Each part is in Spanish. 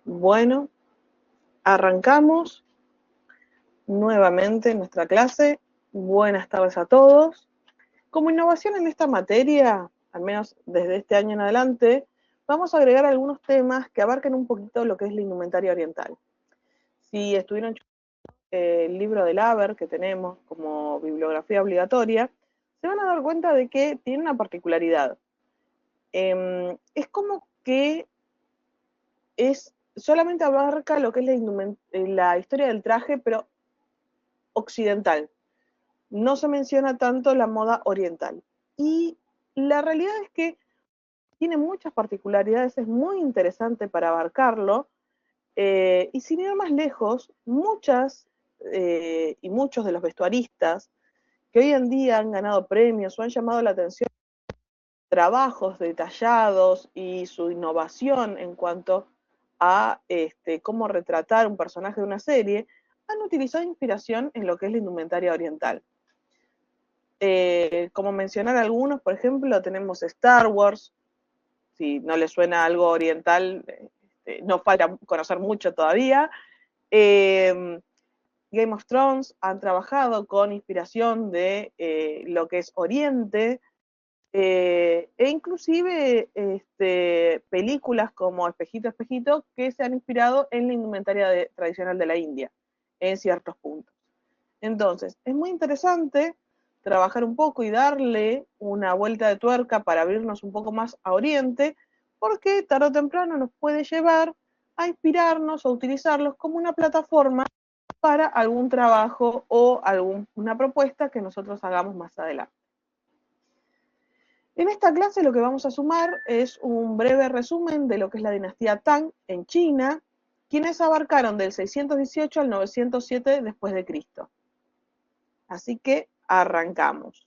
Bueno, arrancamos nuevamente nuestra clase. Buenas tardes a todos. Como innovación en esta materia, al menos desde este año en adelante, vamos a agregar algunos temas que abarquen un poquito lo que es la indumentaria oriental. Si estuvieron el libro del Haber que tenemos como bibliografía obligatoria, se van a dar cuenta de que tiene una particularidad. Es como que solamente abarca lo que es la historia del traje, pero occidental. No se menciona tanto la moda oriental. Y la realidad es que tiene muchas particularidades, es muy interesante para abarcarlo. Y sin ir más lejos, muchas y muchos de los vestuaristas que hoy en día han ganado premios o han llamado la atención trabajos detallados y su innovación en cuanto a cómo retratar un personaje de una serie, han utilizado inspiración en lo que es la indumentaria oriental. Como mencionar algunos, por ejemplo, tenemos Star Wars. Si no les suena algo oriental, no falta conocer mucho todavía. Game of Thrones han trabajado con inspiración de lo que es Oriente, e inclusive películas como Espejito, Espejito, que se han inspirado en la indumentaria tradicional de la India, en ciertos puntos. Entonces, es muy interesante trabajar un poco y darle una vuelta de tuerca para abrirnos un poco más a Oriente, porque tarde o temprano nos puede llevar a inspirarnos o utilizarlos como una plataforma para algún trabajo o alguna propuesta que nosotros hagamos más adelante. En esta clase lo que vamos a sumar es un breve resumen de lo que es la dinastía Tang en China, quienes abarcaron del 618 al 907 después de Cristo. Así que arrancamos.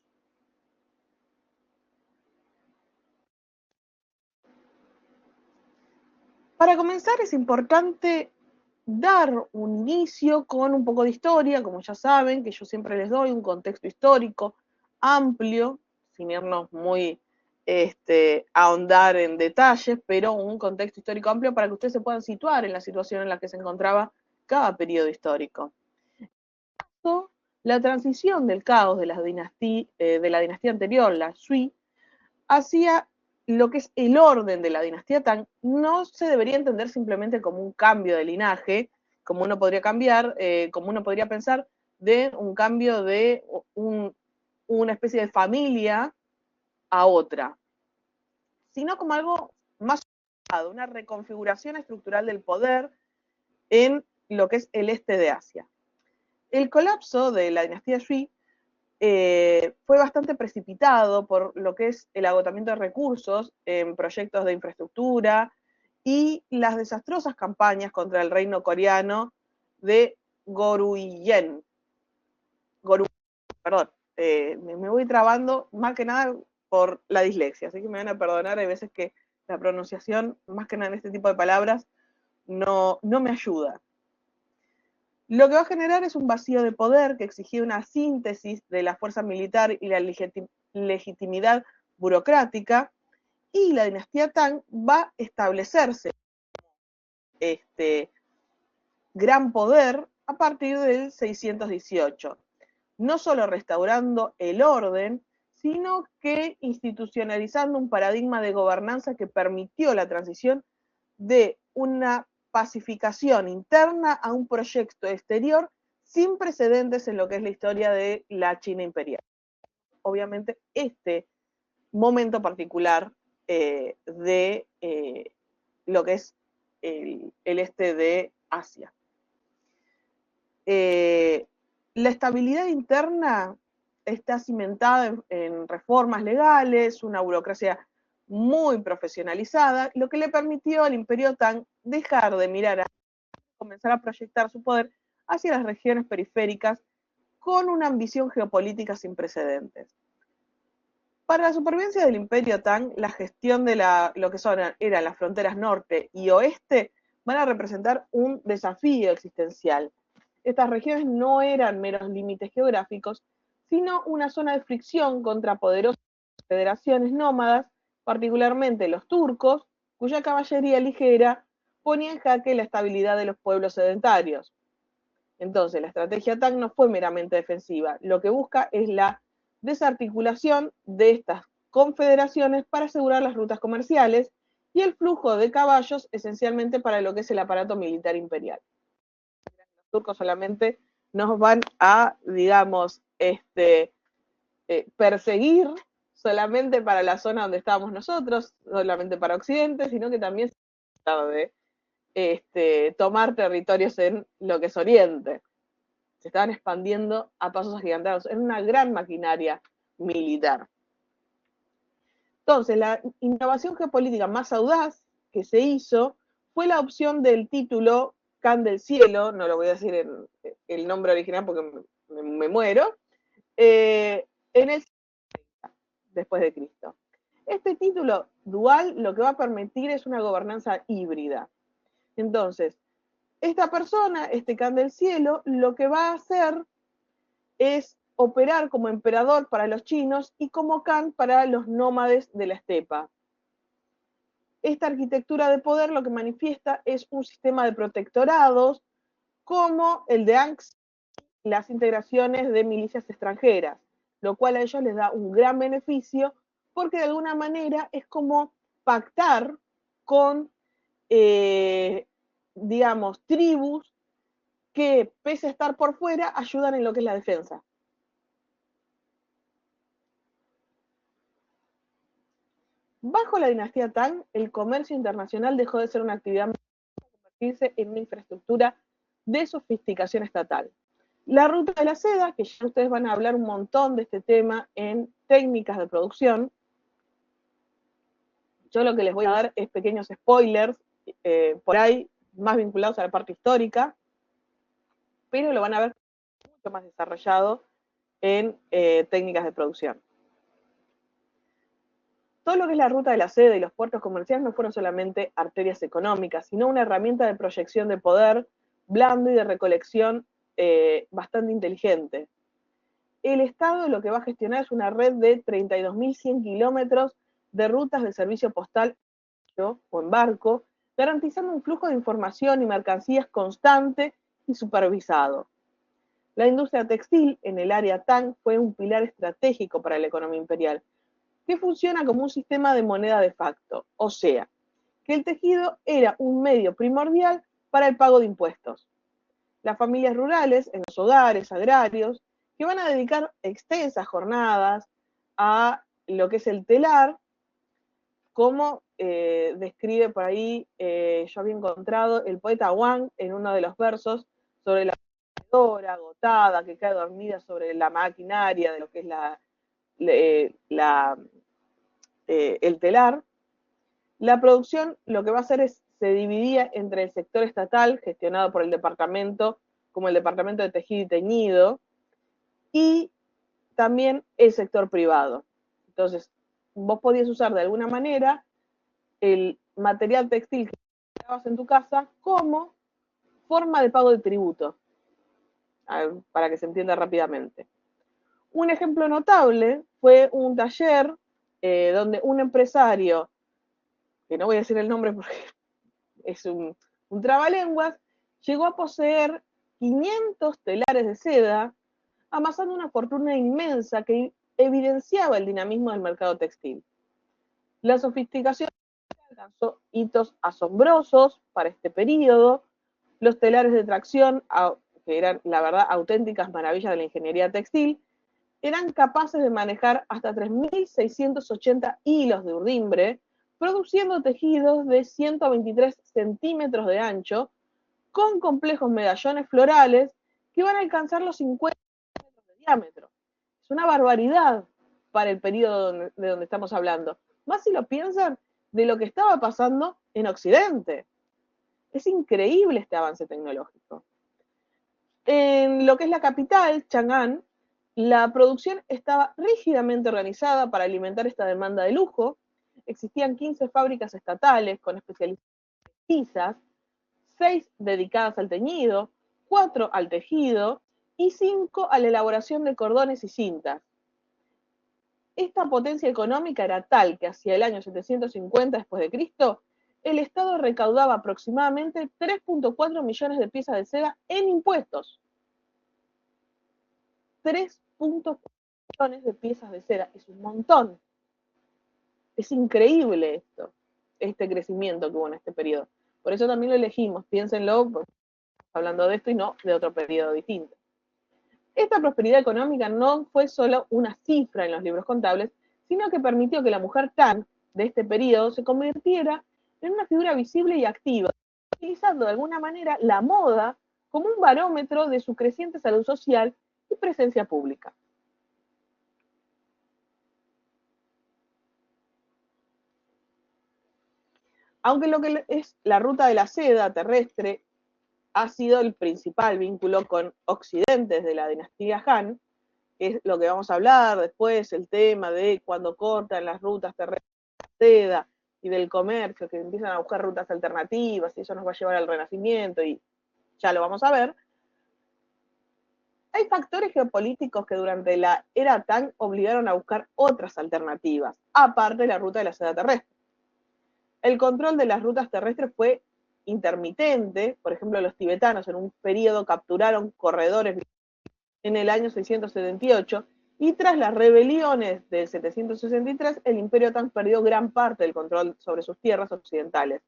Para comenzar es importante dar un inicio con un poco de historia, como ya saben, que yo siempre les doy un contexto histórico amplio, sin irnos muy ahondar en detalles, pero un contexto histórico amplio para que ustedes se puedan situar en la situación en la que se encontraba cada periodo histórico. La transición del caos de la dinastía anterior, la Sui, hacia lo que es el orden de la dinastía Tang, no se debería entender simplemente como un cambio de linaje, como uno podría como uno podría pensar de un cambio de una especie de familia a otra, sino como algo más, una reconfiguración estructural del poder en lo que es el este de Asia. El colapso de la dinastía Sui fue bastante precipitado por lo que es el agotamiento de recursos en proyectos de infraestructura y las desastrosas campañas contra el reino coreano de Goryeo. Goryeo, perdón, me voy trabando más que nada por la dislexia, así que me van a perdonar, hay veces que la pronunciación, más que nada en este tipo de palabras, no me ayuda. Lo que va a generar es un vacío de poder que exigía una síntesis de la fuerza militar y la legitimidad burocrática, y la dinastía Tang va a establecerse gran poder a partir del 618, no solo restaurando el orden, sino que institucionalizando un paradigma de gobernanza que permitió la transición de una pacificación interna a un proyecto exterior sin precedentes en lo que es la historia de la China imperial. Obviamente, este momento particular de lo que es el este de Asia. La estabilidad interna está cimentada en reformas legales, una burocracia muy profesionalizada, lo que le permitió al Imperio Tang dejar de mirar a comenzar a proyectar su poder hacia las regiones periféricas con una ambición geopolítica sin precedentes. Para la supervivencia del Imperio Tang, la gestión de lo que eran las fronteras norte y oeste van a representar un desafío existencial. Estas regiones no eran meros límites geográficos, sino una zona de fricción contra poderosas federaciones nómadas, particularmente los turcos, cuya caballería ligera ponía en jaque la estabilidad de los pueblos sedentarios. Entonces, la estrategia Tang no fue meramente defensiva, lo que busca es la desarticulación de estas confederaciones para asegurar las rutas comerciales y el flujo de caballos, esencialmente para lo que es el aparato militar imperial. Los turcos solamente nos van a, digamos, perseguir solamente para la zona donde estábamos nosotros, solamente para Occidente, sino que también se trataba de tomar territorios en lo que es Oriente. Se estaban expandiendo a pasos agigantados. Era una gran maquinaria militar. Entonces, la innovación geopolítica más audaz que se hizo fue la opción del título Khan del Cielo, no lo voy a decir en el nombre original porque me muero, en el después de Cristo. Este título dual lo que va a permitir es una gobernanza híbrida. Entonces, esta persona, este Khan del Cielo, lo que va a hacer es operar como emperador para los chinos y como Khan para los nómades de la estepa. Esta arquitectura de poder lo que manifiesta es un sistema de protectorados como el de Angst, las integraciones de milicias extranjeras, lo cual a ellos les da un gran beneficio porque de alguna manera es como pactar con, digamos, tribus que pese a estar por fuera ayudan en lo que es la defensa. Bajo la dinastía Tang, el comercio internacional dejó de ser una actividad para convertirse en una infraestructura de sofisticación estatal. La ruta de la seda, que ya ustedes van a hablar un montón de este tema en técnicas de producción, yo lo que les voy a dar es pequeños spoilers, por ahí más vinculados a la parte histórica, pero lo van a ver mucho más desarrollado en técnicas de producción. Todo lo que es la ruta de la seda y los puertos comerciales no fueron solamente arterias económicas, sino una herramienta de proyección de poder blando y de recolección bastante inteligente. El Estado lo que va a gestionar es una red de 32.100 kilómetros de rutas de servicio postal o en barco, garantizando un flujo de información y mercancías constante y supervisado. La industria textil en el área Tang fue un pilar estratégico para la economía imperial, que funciona como un sistema de moneda de facto, o sea, que el tejido era un medio primordial para el pago de impuestos. Las familias rurales, en los hogares agrarios, que van a dedicar extensas jornadas a lo que es el telar, como describe por ahí, yo había encontrado el poeta Wang en uno de los versos sobre la trabajadora agotada que cae dormida sobre la maquinaria de lo que es el telar. La producción lo que va a hacer es, se dividía entre el sector estatal, gestionado por el departamento, como el departamento de tejido y teñido, y también el sector privado. Entonces, vos podías usar de alguna manera el material textil que usabas en tu casa como forma de pago de tributo, para que se entienda rápidamente. Un ejemplo notable fue un taller donde un empresario, que no voy a decir el nombre porque es un trabalenguas, llegó a poseer 500 telares de seda, amasando una fortuna inmensa que evidenciaba el dinamismo del mercado textil. La sofisticación alcanzó hitos asombrosos para este periodo. Los telares de tracción, que eran la verdad auténticas maravillas de la ingeniería textil, eran capaces de manejar hasta 3.680 hilos de urdimbre, produciendo tejidos de 123 centímetros de ancho, con complejos medallones florales que van a alcanzar los 50 metros de diámetro. Es una barbaridad para el periodo de donde estamos hablando. Más si lo piensan de lo que estaba pasando en Occidente. Es increíble este avance tecnológico. En lo que es la capital, Chang'an, la producción estaba rígidamente organizada para alimentar esta demanda de lujo. Existían 15 fábricas estatales con especializaciones precisas, 6 dedicadas al teñido, 4 al tejido y 5 a la elaboración de cordones y cintas. Esta potencia económica era tal que hacia el año 750 después de Cristo el Estado recaudaba aproximadamente 3.4 millones de piezas de seda en impuestos. 3.4 millones de piezas de seda, es un montón. Es increíble esto, este crecimiento que hubo en este periodo. Por eso también lo elegimos, piénsenlo, pues, hablando de esto y no de otro periodo distinto. Esta prosperidad económica no fue solo una cifra en los libros contables, sino que permitió que la mujer Tang de este periodo se convirtiera en una figura visible y activa, utilizando de alguna manera la moda como un barómetro de su creciente salud social y presencia pública. Aunque lo que es la ruta de la seda terrestre ha sido el principal vínculo con Occidente desde la dinastía Han, que es lo que vamos a hablar después, el tema de cuando cortan las rutas terrestres de seda y del comercio, que empiezan a buscar rutas alternativas y eso nos va a llevar al Renacimiento y ya lo vamos a ver. Hay factores geopolíticos que durante la era Tang obligaron a buscar otras alternativas, aparte de la ruta de la seda terrestre. El control de las rutas terrestres fue intermitente, por ejemplo, los tibetanos en un periodo capturaron corredores en el año 678 y tras las rebeliones del 763 el imperio Tang perdió gran parte del control sobre sus tierras occidentales,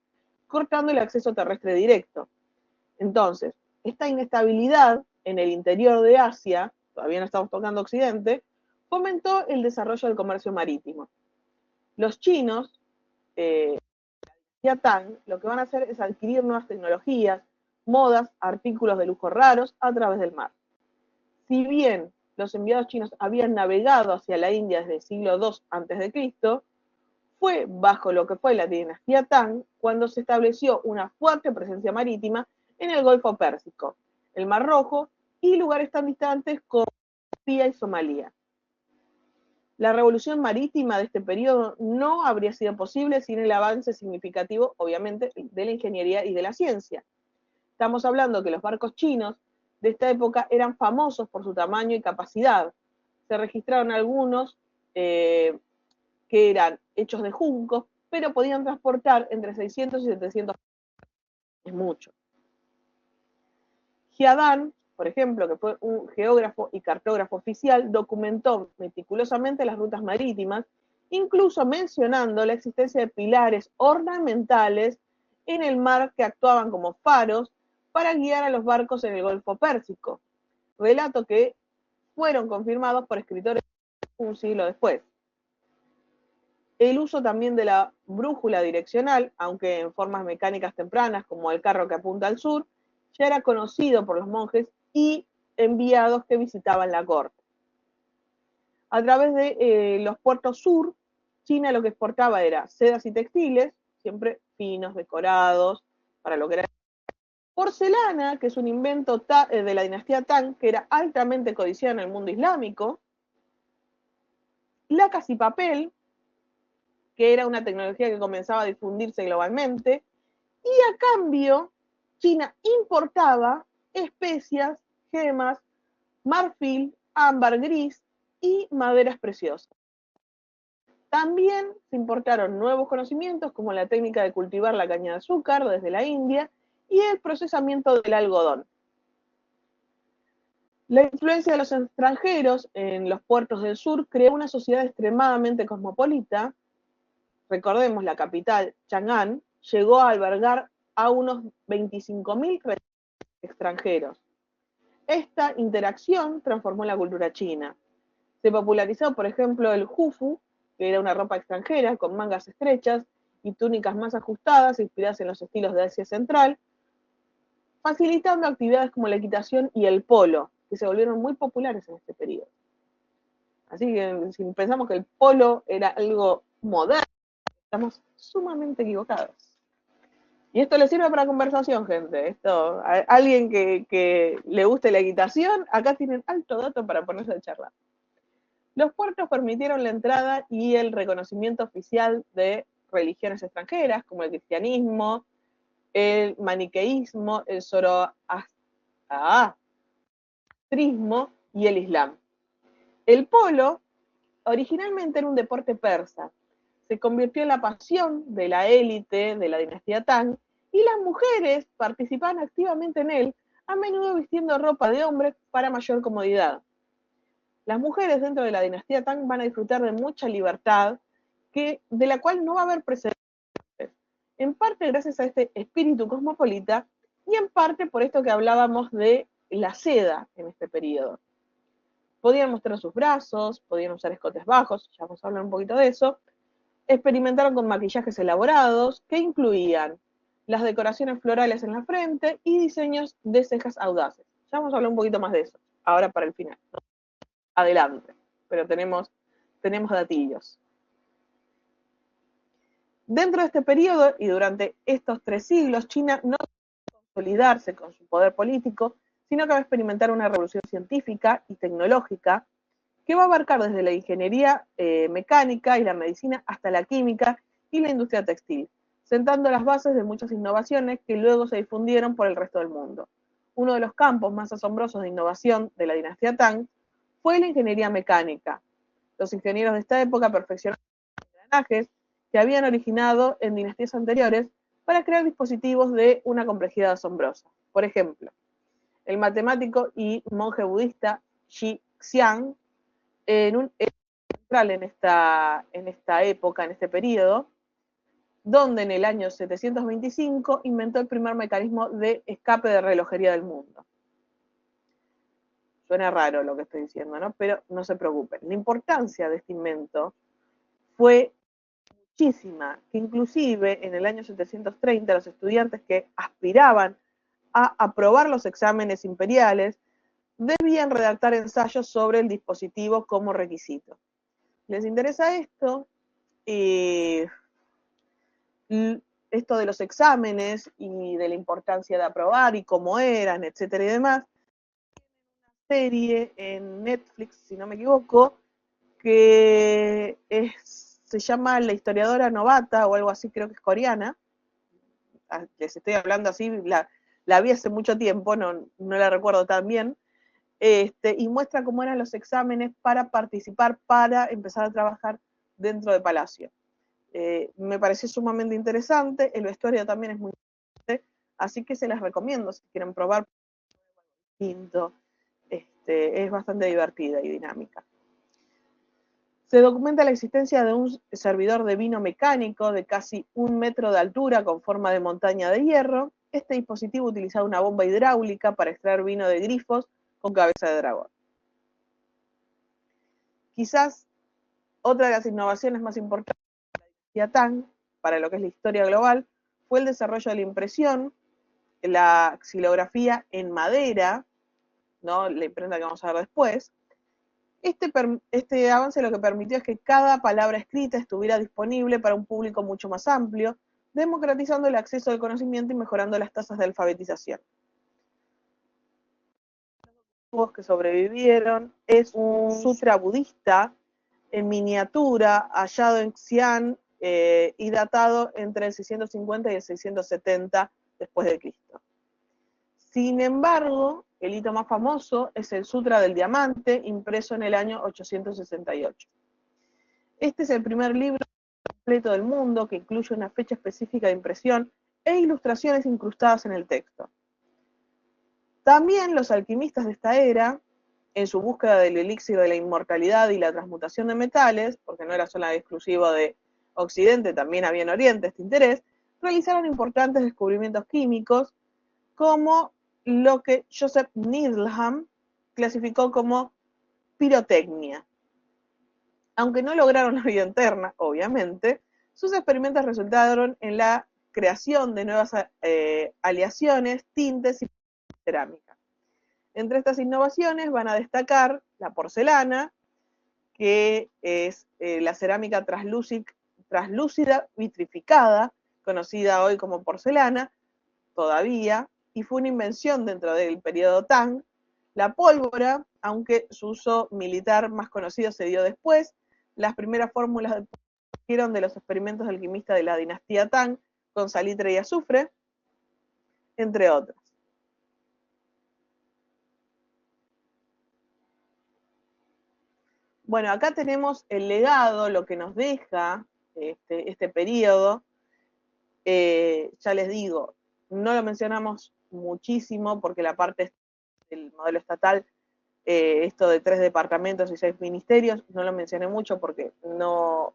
cortando el acceso terrestre directo. Entonces, esta inestabilidad en el interior de Asia, todavía no estamos tocando Occidente, fomentó el desarrollo del comercio marítimo. Los chinos, Tang, lo que van a hacer es adquirir nuevas tecnologías, modas, artículos de lujo raros a través del mar. Si bien los enviados chinos habían navegado hacia la India desde el siglo II a.C., fue bajo lo que fue la dinastía Tang cuando se estableció una fuerte presencia marítima en el Golfo Pérsico, el Mar Rojo y lugares tan distantes como Etiopía y Somalia. La revolución marítima de este periodo no habría sido posible sin el avance significativo, obviamente, de la ingeniería y de la ciencia. Estamos hablando que los barcos chinos de esta época eran famosos por su tamaño y capacidad. Se registraron algunos que eran hechos de juncos, pero podían transportar entre 600 y 700. Es mucho. Jiadán, por ejemplo, que fue un geógrafo y cartógrafo oficial, documentó meticulosamente las rutas marítimas, incluso mencionando la existencia de pilares ornamentales en el mar que actuaban como faros para guiar a los barcos en el Golfo Pérsico, relato que fueron confirmados por escritores un siglo después. El uso también de la brújula direccional, aunque en formas mecánicas tempranas como el carro que apunta al sur, ya era conocido por los monjes y enviados que visitaban la corte. A través de los puertos sur, China lo que exportaba era sedas y textiles, siempre finos, decorados, para lo que era porcelana, que es un invento de la dinastía Tang, que era altamente codiciada en el mundo islámico, lacas y papel, que era una tecnología que comenzaba a difundirse globalmente, y a cambio China importaba especias, gemas, marfil, ámbar gris y maderas preciosas. También se importaron nuevos conocimientos como la técnica de cultivar la caña de azúcar desde la India y el procesamiento del algodón. La influencia de los extranjeros en los puertos del sur creó una sociedad extremadamente cosmopolita. Recordemos, la capital, Chang'an, llegó a albergar a unos 25.000 extranjeros. Esta interacción transformó la cultura china. Se popularizó, por ejemplo, el hufu, que era una ropa extranjera con mangas estrechas y túnicas más ajustadas, inspiradas en los estilos de Asia Central, facilitando actividades como la equitación y el polo, que se volvieron muy populares en este periodo. Así que si pensamos que el polo era algo moderno, estamos sumamente equivocados. Y esto le sirve para conversación, gente. Esto, a alguien que le guste la equitación, acá tienen alto dato para ponerse a charlar. Los puertos permitieron la entrada y el reconocimiento oficial de religiones extranjeras, como el cristianismo, el maniqueísmo, el zoroastrismo y el islam. El polo originalmente era un deporte persa. se convirtió en la pasión de la élite de la dinastía Tang, y las mujeres participaban activamente en él, a menudo vistiendo ropa de hombre para mayor comodidad. Las mujeres dentro de la dinastía Tang van a disfrutar de mucha libertad, de la cual no va a haber precedentes, en parte gracias a este espíritu cosmopolita y en parte por esto que hablábamos de la seda en este periodo. Podían mostrar sus brazos, podían usar escotes bajos, ya vamos a hablar un poquito de eso. Experimentaron con maquillajes elaborados que incluían las decoraciones florales en la frente y diseños de cejas audaces. Ya vamos a hablar un poquito más de eso, ahora para el final. Adelante, pero tenemos datillos. Dentro de este periodo y durante estos 3 siglos, China no consolidarse con su poder político, sino que va a experimentar una revolución científica y tecnológica que va a abarcar desde la ingeniería mecánica y la medicina hasta la química y la industria textil, sentando las bases de muchas innovaciones que luego se difundieron por el resto del mundo. Uno de los campos más asombrosos de innovación de la dinastía Tang fue la ingeniería mecánica. Los ingenieros de esta época perfeccionaron engranajes que habían originado en dinastías anteriores para crear dispositivos de una complejidad asombrosa. Por ejemplo, el matemático y monje budista Shi Xiang, central en esta época, en este periodo, donde en el año 725 inventó el primer mecanismo de escape de relojería del mundo. Suena raro lo que estoy diciendo, ¿no? Pero no se preocupen. La importancia de este invento fue muchísima, que inclusive en el año 730 los estudiantes que aspiraban a aprobar los exámenes imperiales debían redactar ensayos sobre el dispositivo como requisito. ¿Les interesa esto? Esto de los exámenes y de la importancia de aprobar y cómo eran, etcétera y demás. Una serie en Netflix, si no me equivoco, que se llama La historiadora novata o algo así, creo que es coreana. Les estoy hablando así, la vi hace mucho tiempo, no la recuerdo tan bien. Y muestra cómo eran los exámenes para participar, para empezar a trabajar dentro de Palacio. Me pareció sumamente interesante, el vestuario también es muy interesante, así que se las recomiendo si quieren probar distinto. Es bastante divertida y dinámica. Se documenta la existencia de un servidor de vino mecánico de casi 1 metro de altura con forma de montaña de hierro. Este dispositivo utilizaba una bomba hidráulica para extraer vino de grifos con cabeza de dragón. Quizás otra de las innovaciones más importantes de la dinastía Tang, para lo que es la historia global, fue el desarrollo de la impresión, la xilografía en madera, ¿no? La imprenta que vamos a ver después. Este avance lo que permitió es que cada palabra escrita estuviera disponible para un público mucho más amplio, democratizando el acceso al conocimiento y mejorando las tasas de alfabetización. Los que sobrevivieron es un sutra budista en miniatura hallado en Xi'an y datado entre el 650 y el 670 después de Cristo. Sin embargo, el hito más famoso es el Sutra del Diamante, impreso en el año 868. Este es el primer libro completo del mundo que incluye una fecha específica de impresión e ilustraciones incrustadas en el texto. También los alquimistas de esta era, en su búsqueda del elixir de la inmortalidad y la transmutación de metales, porque no era solo exclusivo de Occidente, también había en Oriente este interés, realizaron importantes descubrimientos químicos, como lo que Joseph Needham clasificó como pirotecnia. Aunque no lograron la vida eterna, obviamente, sus experimentos resultaron en la creación de nuevas aleaciones, tintes y cerámica. Entre estas innovaciones van a destacar la porcelana, que es la cerámica translúcida vitrificada, conocida hoy como porcelana, todavía, y fue una invención dentro del periodo Tang. La pólvora, aunque su uso militar más conocido se dio después, las primeras fórmulas surgieron de los experimentos de alquimista de la dinastía Tang, con salitre y azufre, entre otras. Bueno, acá tenemos el legado, lo que nos deja este periodo. Ya les digo, no lo mencionamos muchísimo porque la parte del modelo estatal, esto de 3 departamentos y 6 ministerios, no lo mencioné mucho porque no,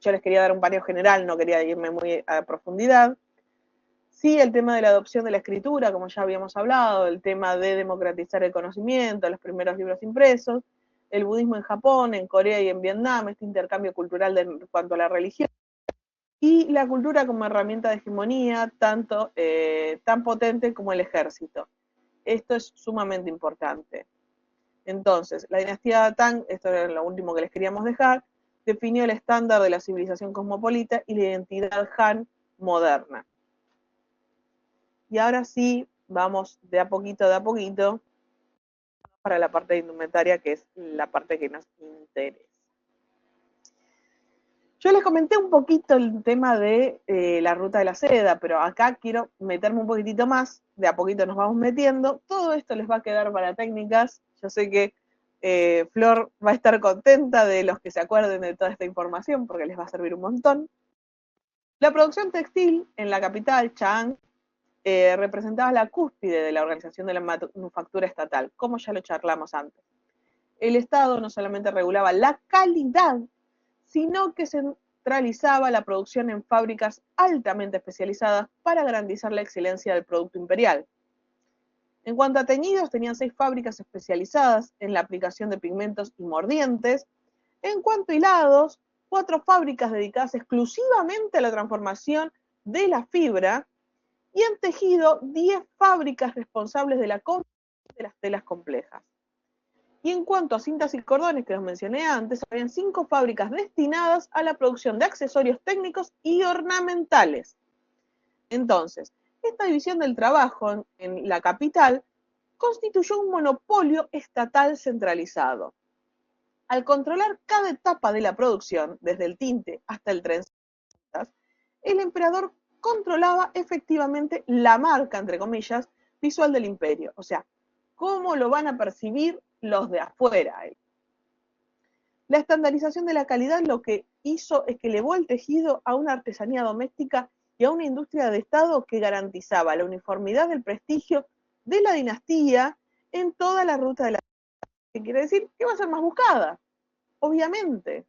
yo les quería dar un paneo general, no quería irme muy a profundidad. Sí, el tema de la adopción de la escritura, como ya habíamos hablado, el tema de democratizar el conocimiento, los primeros libros impresos, el budismo en Japón, en Corea y en Vietnam, este intercambio cultural en cuanto a la religión, y la cultura como herramienta de hegemonía tan potente como el ejército. Esto es sumamente importante. Entonces, la dinastía Tang, esto era lo último que les queríamos dejar, definió el estándar de la civilización cosmopolita y la identidad Han moderna. Y ahora sí, vamos de a poquito para la parte de indumentaria, que es la parte que nos interesa. Yo les comenté un poquito el tema de la ruta de la seda, pero acá quiero meterme un poquitito más, de a poquito nos vamos metiendo. Todo esto les va a quedar para técnicas. Yo sé que Flor va a estar contenta de los que se acuerden de toda esta información, porque les va a servir un montón. La producción textil en la capital, Chang'an, representaba la cúspide de la organización de la manufactura estatal, como ya lo charlamos antes. El Estado no solamente regulaba la calidad, sino que centralizaba la producción en fábricas altamente especializadas para garantizar la excelencia del producto imperial. En cuanto a teñidos, tenían 6 fábricas especializadas en la aplicación de pigmentos y mordientes. En cuanto a hilados, 4 fábricas dedicadas exclusivamente a la transformación de la fibra, y en tejido 10 fábricas responsables de la confección de las telas complejas. Y en cuanto a cintas y cordones, que los mencioné antes, habían 5 fábricas destinadas a la producción de accesorios técnicos y ornamentales. Entonces, esta división del trabajo en la capital constituyó un monopolio estatal centralizado. Al controlar cada etapa de la producción, desde el tinte hasta el trenzado, el emperador controlaba efectivamente la marca, entre comillas, visual del imperio. O sea, cómo lo van a percibir los de afuera. La estandarización de la calidad lo que hizo es que elevó el tejido a una artesanía doméstica y a una industria de Estado que garantizaba la uniformidad del prestigio de la dinastía en toda la ruta de la... ¿Qué quiere decir? Que va a ser más buscada, obviamente.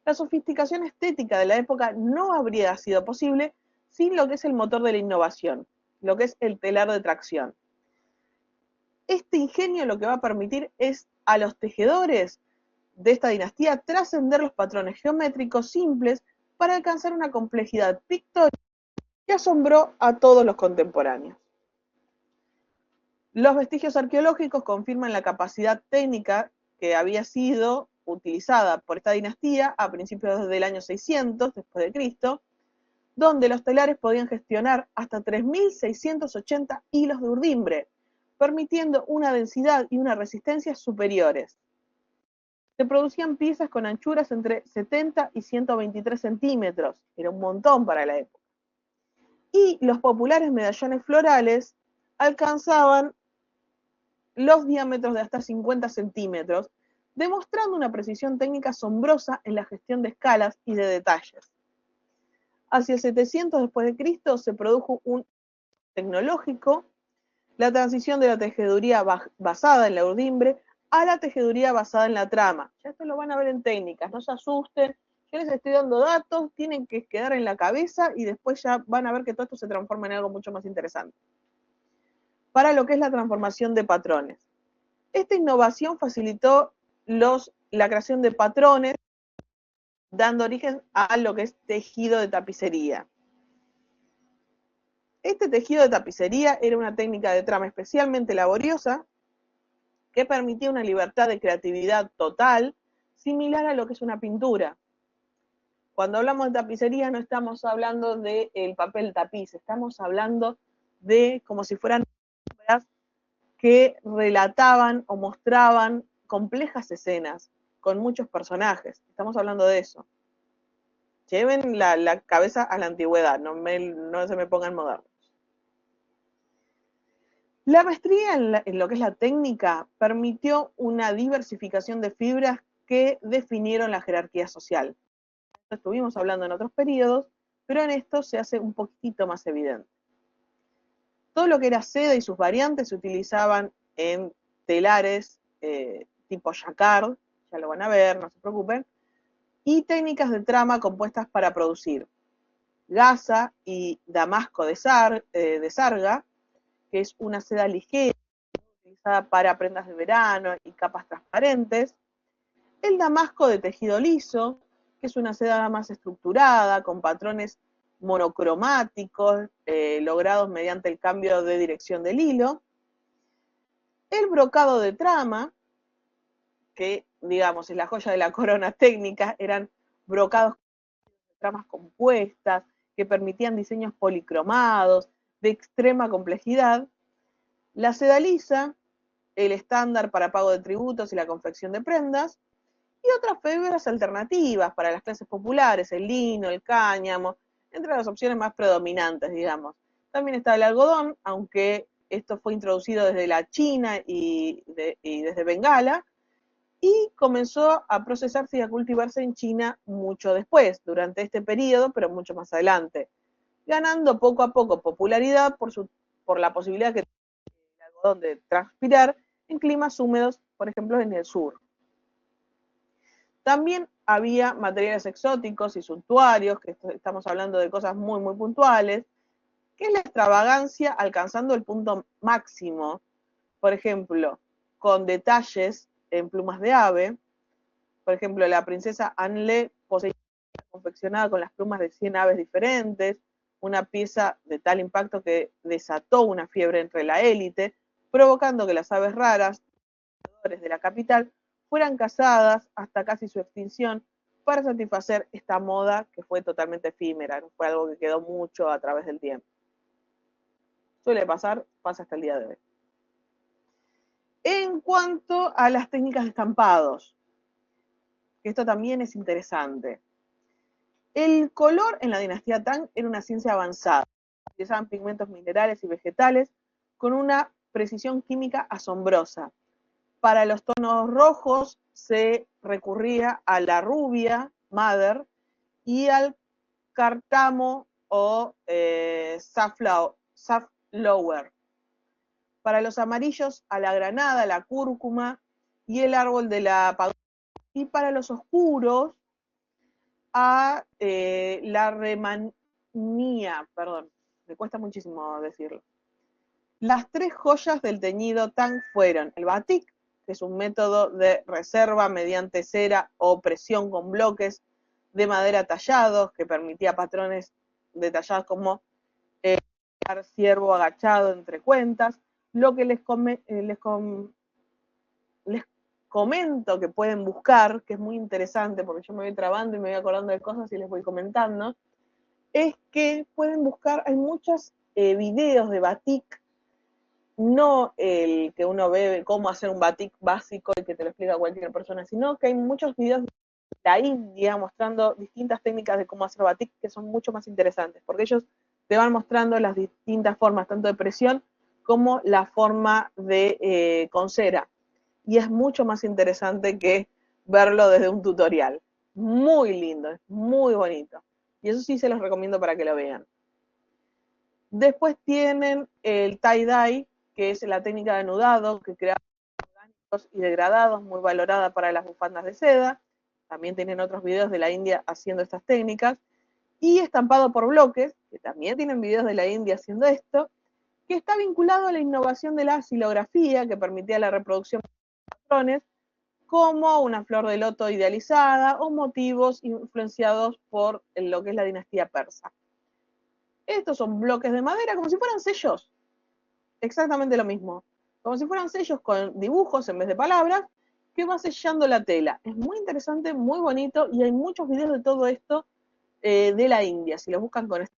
La sofisticación estética de la época no habría sido posible sin lo que es el motor de la innovación, lo que es el telar de tracción. Este ingenio lo que va a permitir es a los tejedores de esta dinastía trascender los patrones geométricos simples para alcanzar una complejidad pictórica que asombró a todos los contemporáneos. Los vestigios arqueológicos confirman la capacidad técnica que había sido utilizada por esta dinastía a principios del año 600 después de Cristo, donde los telares podían gestionar hasta 3.680 hilos de urdimbre, permitiendo una densidad y una resistencia superiores. Se producían piezas con anchuras entre 70 y 123 centímetros, era un montón para la época. Y los populares medallones florales alcanzaban los diámetros de hasta 50 centímetros, demostrando una precisión técnica asombrosa en la gestión de escalas y de detalles. Hacia 700 después de Cristo se produjo un tecnológico, la transición de la tejeduría basada en la urdimbre a la tejeduría basada en la trama. Ya esto lo van a ver en técnicas, no se asusten, yo les estoy dando datos, tienen que quedar en la cabeza y después ya van a ver que todo esto se transforma en algo mucho más interesante. Para lo que es la transformación de patrones. Esta innovación facilitó la creación de patrones, dando origen a lo que es tejido de tapicería. Este tejido de tapicería era una técnica de trama especialmente laboriosa que permitía una libertad de creatividad total, similar a lo que es una pintura. Cuando hablamos de tapicería no estamos hablando del papel tapiz, estamos hablando de como si fueran obras que relataban o mostraban complejas escenas con muchos personajes. Estamos hablando de eso. Lleven la cabeza a la antigüedad, no se me pongan modernos. La maestría en lo que es la técnica permitió una diversificación de fibras que definieron la jerarquía social. estuvimos hablando en otros periodos, pero en esto se hace un poquitito más evidente. Todo lo que era seda y sus variantes se utilizaban en telares tipo jacquard, ya lo van a ver, no se preocupen, y técnicas de trama compuestas para producir gasa y damasco de sarga, que es una seda ligera utilizada para prendas de verano y capas transparentes, el damasco de tejido liso, que es una seda más estructurada, con patrones monocromáticos, logrados mediante el cambio de dirección del hilo, el brocado de trama, que digamos es la joya de la corona técnica, eran brocados de tramas compuestas, que permitían diseños policromados, de extrema complejidad, la seda lisa, el estándar para pago de tributos y la confección de prendas, y otras fibras alternativas para las clases populares, el lino, el cáñamo, entre las opciones más predominantes, digamos. También está el algodón, aunque esto fue introducido desde la China y desde Bengala, y comenzó a procesarse y a cultivarse en China mucho después, durante este periodo, pero mucho más adelante, ganando poco a poco popularidad por la posibilidad que tiene el algodón de transpirar en climas húmedos, por ejemplo en el sur. También había materiales exóticos y suntuarios, que estamos hablando de cosas muy, muy puntuales, que es la extravagancia alcanzando el punto máximo, por ejemplo, con detalles en plumas de ave. Por ejemplo, la princesa Anle poseía confeccionada con las plumas de 100 aves diferentes, una pieza de tal impacto que desató una fiebre entre la élite, provocando que las aves raras de la capital fueran cazadas hasta casi su extinción para satisfacer esta moda que fue totalmente efímera, no fue algo que quedó mucho a través del tiempo. Suele pasar, pasa hasta el día de hoy. En cuanto a las técnicas de estampados, esto también es interesante. El color en la dinastía Tang era una ciencia avanzada. Utilizaban pigmentos minerales y vegetales con una precisión química asombrosa. Para los tonos rojos se recurría a la rubia, madder, y al cártamo o safflower. Para los amarillos, a la granada, la cúrcuma y el árbol de la pagoda. Y para los oscuros, a la remanía, perdón, me cuesta muchísimo decirlo. Las tres joyas del teñido Tang fueron el batik, que es un método de reserva mediante cera o presión con bloques de madera tallados, que permitía patrones detallados como ciervo agachado entre cuentas, lo que les comento que pueden buscar, que es muy interesante, porque yo me voy trabando y me voy acordando de cosas y les voy comentando, es que pueden buscar, hay muchos videos de batik, no el que uno ve cómo hacer un batik básico y que te lo explica cualquier persona, sino que hay muchos videos de la India mostrando distintas técnicas de cómo hacer batik que son mucho más interesantes, porque ellos te van mostrando las distintas formas, tanto de presión como la forma de con cera. Y es mucho más interesante que verlo desde un tutorial. Muy lindo, es muy bonito. Y eso sí se los recomiendo para que lo vean. Después tienen el tie-dye, que es la técnica de anudado, que crea orgánicos y degradados, muy valorada para las bufandas de seda. También tienen otros videos de la India haciendo estas técnicas. Y estampado por bloques, que también tienen videos de la India haciendo esto, que está vinculado a la innovación de la silografía, que permitía la reproducción de patrones, como una flor de loto idealizada o motivos influenciados por lo que es la dinastía persa. Estos son bloques de madera como si fueran sellos, exactamente lo mismo, como si fueran sellos con dibujos en vez de palabras, que va sellando la tela. Es muy interesante, muy bonito, y hay muchos videos de todo esto de la India. Si lo buscan con esto,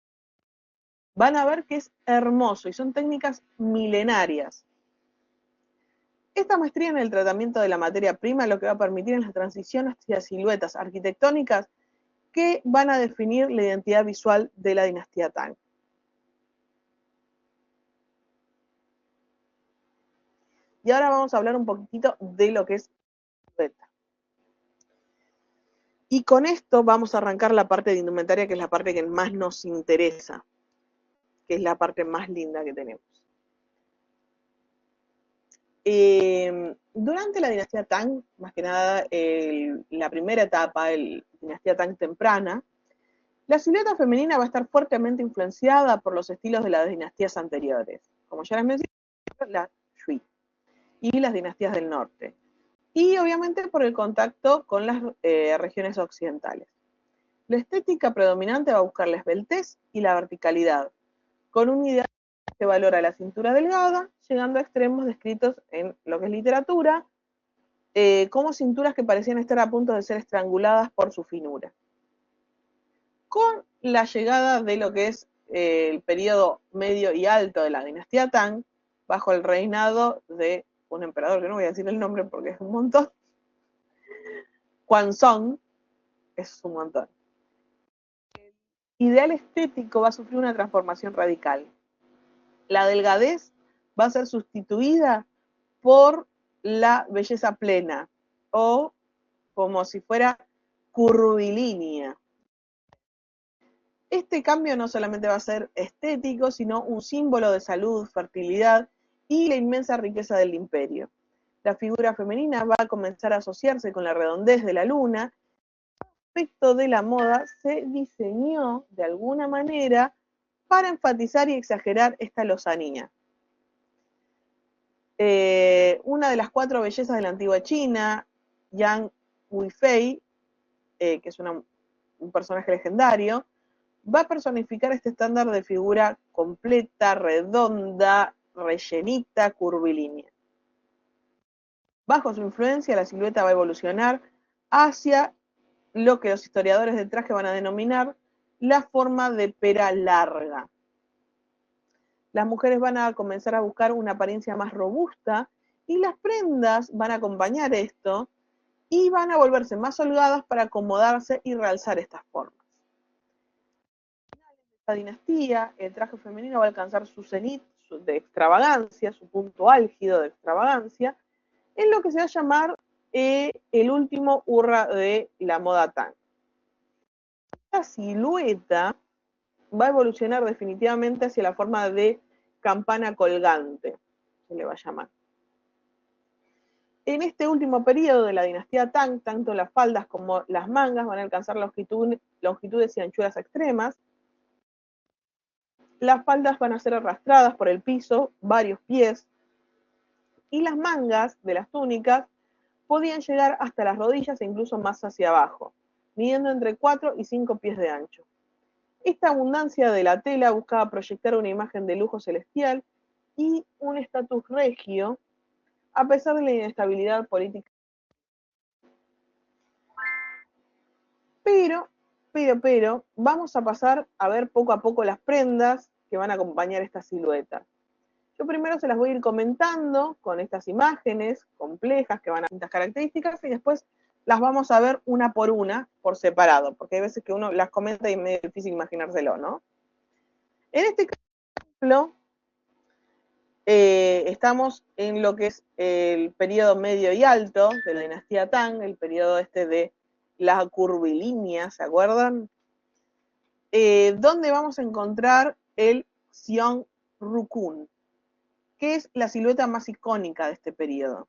van a ver que es hermoso y son técnicas milenarias. Esta maestría en el tratamiento de la materia prima es lo que va a permitir en la transición hacia siluetas arquitectónicas que van a definir la identidad visual de la dinastía Tang. Y ahora vamos a hablar un poquitito de lo que es silueta. Y con esto vamos a arrancar la parte de indumentaria, que es la parte que más nos interesa, que es la parte más linda que tenemos. Durante la dinastía Tang, más que nada la primera etapa, la dinastía Tang temprana, la silueta femenina va a estar fuertemente influenciada por los estilos de las dinastías anteriores, como ya les mencioné, la Shui y las dinastías del norte, y obviamente por el contacto con las regiones occidentales. La estética predominante va a buscar la esbeltez y la verticalidad, con un ideal que valora la cintura delgada, llegando a extremos descritos en lo que es literatura, como cinturas que parecían estar a punto de ser estranguladas por su finura. Con la llegada de lo que es el periodo medio y alto de la dinastía Tang, bajo el reinado de un emperador, que no voy a decir el nombre porque es un montón, Huanzong, es un montón. El ideal estético va a sufrir una transformación radical. La delgadez va a ser sustituida por la belleza plena, o como si fuera curvilínea. Este cambio no solamente va a ser estético, sino un símbolo de salud, fertilidad y la inmensa riqueza del imperio. La figura femenina va a comenzar a asociarse con la redondez de la luna. El aspecto de la moda se diseñó de alguna manera para enfatizar y exagerar esta lozanía. Una de las 4 bellezas de la antigua China, Yang Weifei, que es un personaje legendario, va a personificar este estándar de figura completa, redonda, rellenita, curvilínea. Bajo su influencia, la silueta va a evolucionar hacia lo que los historiadores de traje van a denominar la forma de pera larga. Las mujeres van a comenzar a buscar una apariencia más robusta y las prendas van a acompañar esto y van a volverse más holgadas para acomodarse y realzar estas formas. Esta dinastía, el traje femenino va a alcanzar su cenit de extravagancia, su punto álgido de extravagancia, en lo que se va a llamar el último hurra de la moda Tang. Esta silueta va a evolucionar definitivamente hacia la forma de campana colgante, se le va a llamar. En este último periodo de la dinastía Tang, tanto las faldas como las mangas van a alcanzar longitudes y anchuras extremas. Las faldas van a ser arrastradas por el piso varios pies y las mangas de las túnicas podían llegar hasta las rodillas e incluso más hacia abajo, midiendo entre 4 y 5 pies de ancho. Esta abundancia de la tela buscaba proyectar una imagen de lujo celestial y un estatus regio, a pesar de la inestabilidad política. Pero, vamos a pasar a ver poco a poco las prendas que van a acompañar esta silueta. Yo primero se las voy a ir comentando con estas imágenes complejas que van a distintas características y después las vamos a ver una, por separado, porque hay veces que uno las comenta y es medio difícil imaginárselo, ¿no? En este ejemplo, estamos en lo que es el periodo medio y alto de la dinastía Tang, el periodo de la curvilínea, ¿se acuerdan? Donde vamos a encontrar el Xiong Rukun, que es la silueta más icónica de este periodo.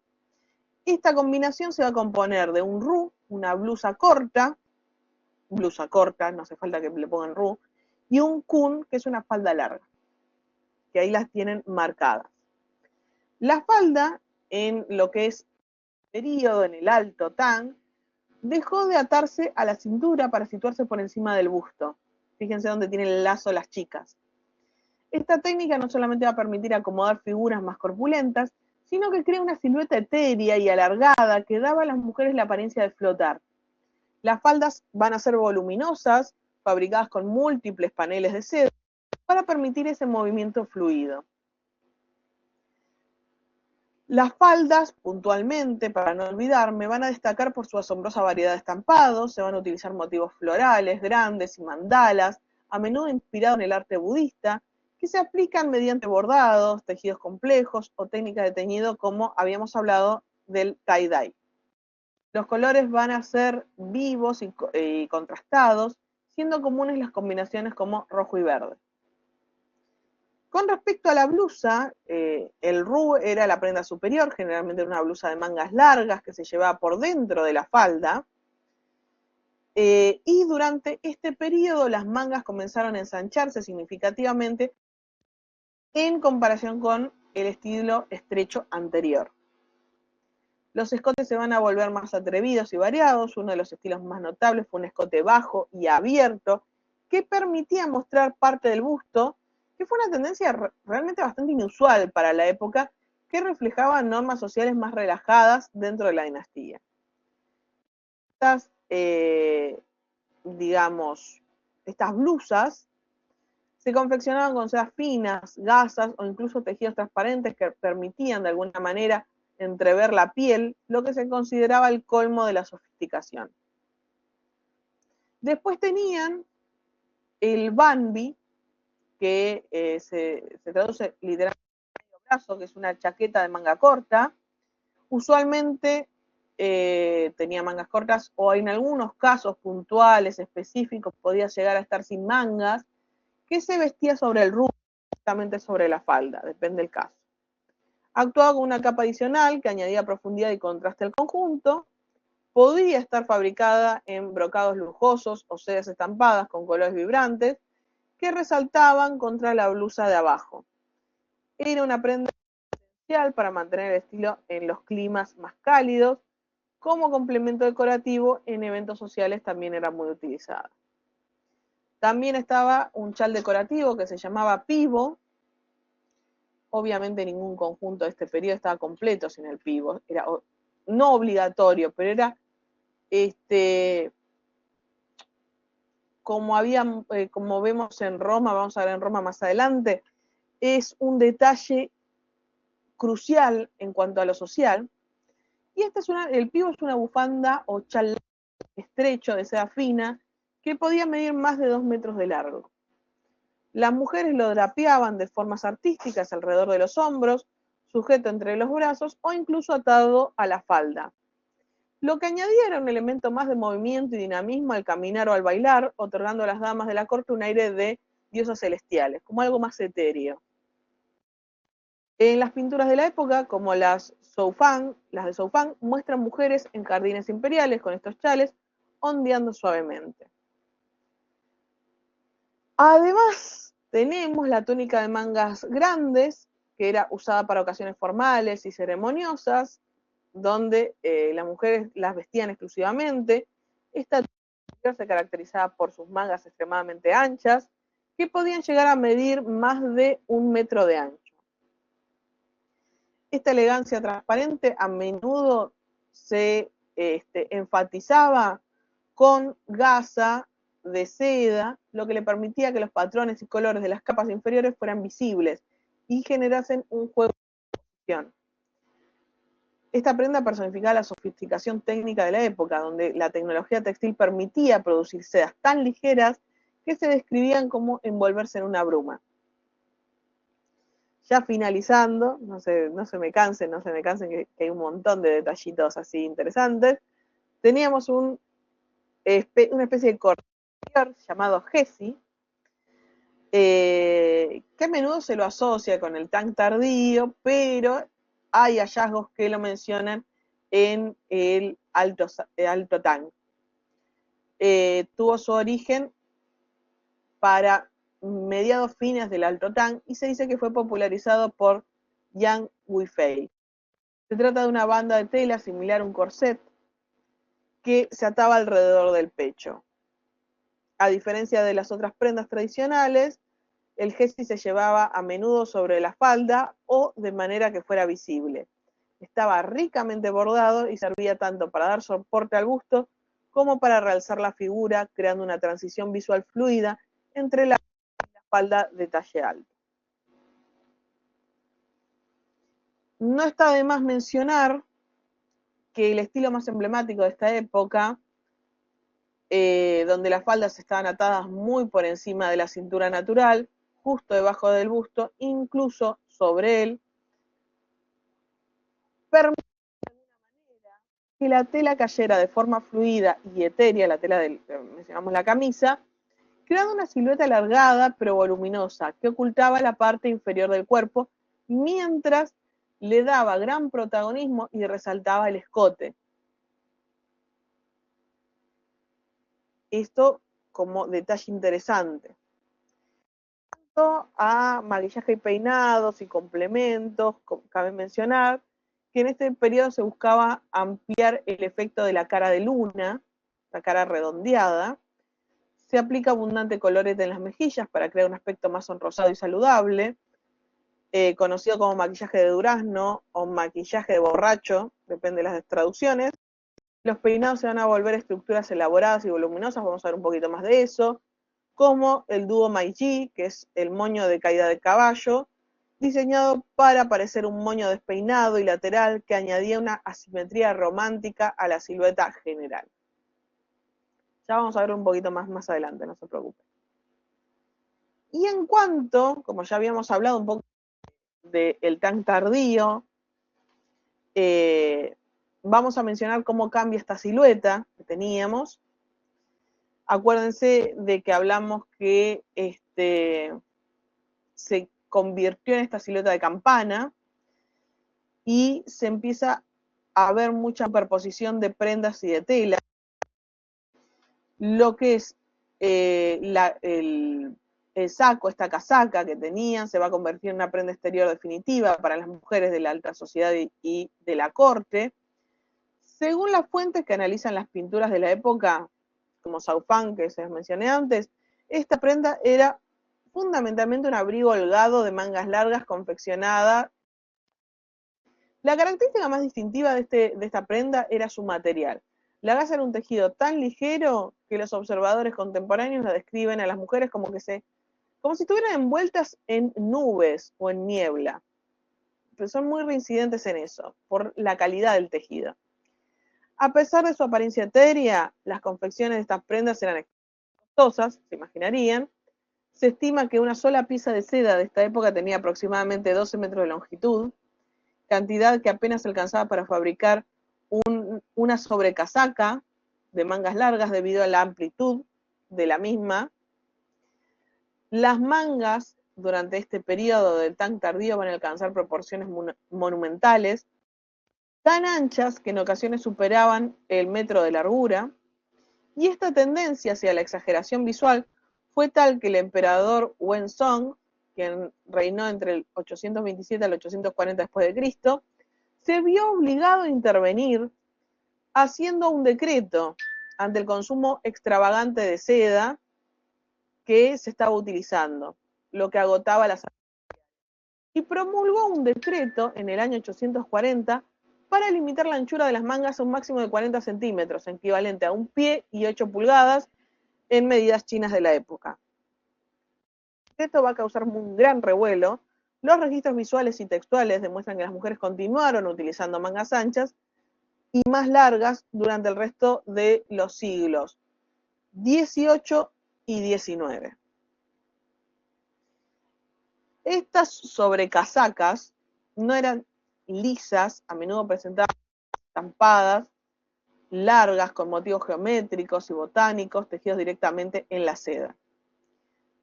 Esta combinación se va a componer de un ru, una blusa corta, no hace falta que le pongan ru, y un kun, que es una falda larga, que ahí las tienen marcadas. La falda, en lo que es el periodo, en el alto Tang, dejó de atarse a la cintura para situarse por encima del busto. Fíjense dónde tienen el lazo las chicas. Esta técnica no solamente va a permitir acomodar figuras más corpulentas, sino que crea una silueta etérea y alargada que daba a las mujeres la apariencia de flotar. Las faldas van a ser voluminosas, fabricadas con múltiples paneles de seda, para permitir ese movimiento fluido. Las faldas, puntualmente, para no olvidarme, van a destacar por su asombrosa variedad de estampados, se van a utilizar motivos florales, grandes y mandalas, a menudo inspirados en el arte budista, que se aplican mediante bordados, tejidos complejos o técnicas de teñido como habíamos hablado del tie-dye. Los colores van a ser vivos y contrastados, siendo comunes las combinaciones como rojo y verde. Con respecto a la blusa, el ru era la prenda superior, generalmente una blusa de mangas largas que se llevaba por dentro de la falda, y durante este periodo las mangas comenzaron a ensancharse significativamente en comparación con el estilo estrecho anterior. Los escotes se van a volver más atrevidos y variados. Uno de los estilos más notables fue un escote bajo y abierto que permitía mostrar parte del busto, que fue una tendencia realmente bastante inusual para la época, que reflejaba normas sociales más relajadas dentro de la dinastía. Estas, digamos, estas blusas se confeccionaban con sedas finas, gasas o incluso tejidos transparentes que permitían de alguna manera entrever la piel, lo que se consideraba el colmo de la sofisticación. Después tenían el banbi, que se traduce literalmente en brazo, que es una chaqueta de manga corta. Usualmente tenía mangas cortas o en algunos casos puntuales, específicos, podía llegar a estar sin mangas, que se vestía sobre el rubro, justamente sobre la falda, depende del caso. Actuaba con una capa adicional que añadía profundidad y contraste al conjunto. Podía estar fabricada en brocados lujosos o sedas estampadas con colores vibrantes que resaltaban contra la blusa de abajo. Era una prenda esencial para mantener el estilo en los climas más cálidos. Como complemento decorativo en eventos sociales también era muy utilizada. También estaba un chal decorativo que se llamaba pivo. Obviamente ningún conjunto de este periodo estaba completo sin el pivo. Era no obligatorio, pero era como vemos en Roma, vamos a ver en Roma más adelante, es un detalle crucial en cuanto a lo social. Y el pivo es una bufanda o chal estrecho de seda fina que podía medir más de 2 metros de largo. Las mujeres lo drapeaban de formas artísticas alrededor de los hombros, sujeto entre los brazos o incluso atado a la falda. Lo que añadía era un elemento más de movimiento y dinamismo al caminar o al bailar, otorgando a las damas de la corte un aire de diosas celestiales, como algo más etéreo. En las pinturas de la época, como las de Soufan, muestran mujeres en jardines imperiales con estos chales ondeando suavemente. Además, tenemos la túnica de mangas grandes, que era usada para ocasiones formales y ceremoniosas, donde las mujeres las vestían exclusivamente. Esta túnica se caracterizaba por sus mangas extremadamente anchas, que podían llegar a medir más de 1 metro de ancho. Esta elegancia transparente a menudo se enfatizaba con gasa de seda, lo que le permitía que los patrones y colores de las capas inferiores fueran visibles y generasen un juego de composición. Esta prenda personificaba la sofisticación técnica de la época, donde la tecnología textil permitía producir sedas tan ligeras que se describían como envolverse en una bruma. Ya finalizando, no se me cansen que hay un montón de detallitos así interesantes. Teníamos una especie de corte llamado Hesi, que a menudo se lo asocia con el Tang tardío, pero hay hallazgos que lo mencionan en el Alto Tang. Tuvo su origen para mediados fines del Alto Tang y se dice que fue popularizado por Yang Weifei. Se trata de una banda de tela similar a un corset que se ataba alrededor del pecho. A diferencia de las otras prendas tradicionales, el Hesi se llevaba a menudo sobre la falda o de manera que fuera visible. Estaba ricamente bordado y servía tanto para dar soporte al busto como para realzar la figura, creando una transición visual fluida entre la falda de talle alto. No está de más mencionar que el estilo más emblemático de esta época, donde las faldas estaban atadas muy por encima de la cintura natural, justo debajo del busto, incluso sobre él, permite de alguna manera que la tela cayera de forma fluida y etérea, la tela mencionamos la camisa, creando una silueta alargada pero voluminosa que ocultaba la parte inferior del cuerpo, mientras le daba gran protagonismo y resaltaba el escote. Esto como detalle interesante. A maquillaje y peinados y complementos, cabe mencionar que en este periodo se buscaba ampliar el efecto de la cara de luna, la cara redondeada. Se aplica abundante colorete en las mejillas para crear un aspecto más sonrosado y saludable, conocido como maquillaje de durazno o maquillaje de borracho, depende de las traducciones. Los peinados se van a volver estructuras elaboradas y voluminosas, vamos a ver un poquito más de eso, como el dúo Meiji, que es el moño de caída de caballo, diseñado para parecer un moño despeinado y lateral que añadía una asimetría romántica a la silueta general. Ya vamos a ver un poquito más adelante, no se preocupe. Y en cuanto, como ya habíamos hablado un poco del tang tardío, vamos a mencionar cómo cambia esta silueta que teníamos. Acuérdense de que hablamos que se convirtió en esta silueta de campana y se empieza a ver mucha superposición de prendas y de tela. Lo que es el saco, esta casaca que tenían, se va a convertir en una prenda exterior definitiva para las mujeres de la alta sociedad y de la corte. Según las fuentes que analizan las pinturas de la época, como Saufang, que se mencioné antes, esta prenda era fundamentalmente un abrigo holgado de mangas largas confeccionada. La característica más distintiva de esta prenda era su material. La gasa era un tejido tan ligero que los observadores contemporáneos la describen a las mujeres como si estuvieran envueltas en nubes o en niebla. Pero son muy reincidentes en eso, por la calidad del tejido. A pesar de su apariencia etérea, las confecciones de estas prendas eran costosas, se imaginarían. Se estima que una sola pieza de seda de esta época tenía aproximadamente 12 metros de longitud, cantidad que apenas alcanzaba para fabricar una sobrecasaca de mangas largas debido a la amplitud de la misma. Las mangas durante este periodo del Tang tardío van a alcanzar proporciones monumentales, tan anchas que en ocasiones superaban el metro de largura, y esta tendencia hacia la exageración visual fue tal que el emperador Wenzong, quien reinó entre el 827 al 840 después de Cristo, se vio obligado a intervenir haciendo un decreto ante el consumo extravagante de seda que se estaba utilizando, lo que agotaba las y promulgó un decreto en el año 840 para limitar la anchura de las mangas a un máximo de 40 centímetros, equivalente a un pie y 8 pulgadas en medidas chinas de la época. Esto va a causar un gran revuelo. Los registros visuales y textuales demuestran que las mujeres continuaron utilizando mangas anchas y más largas durante el resto de los siglos XVIII y XIX. Estas sobrecasacas no eran lisas, a menudo presentaban estampadas, largas con motivos geométricos y botánicos tejidos directamente en la seda.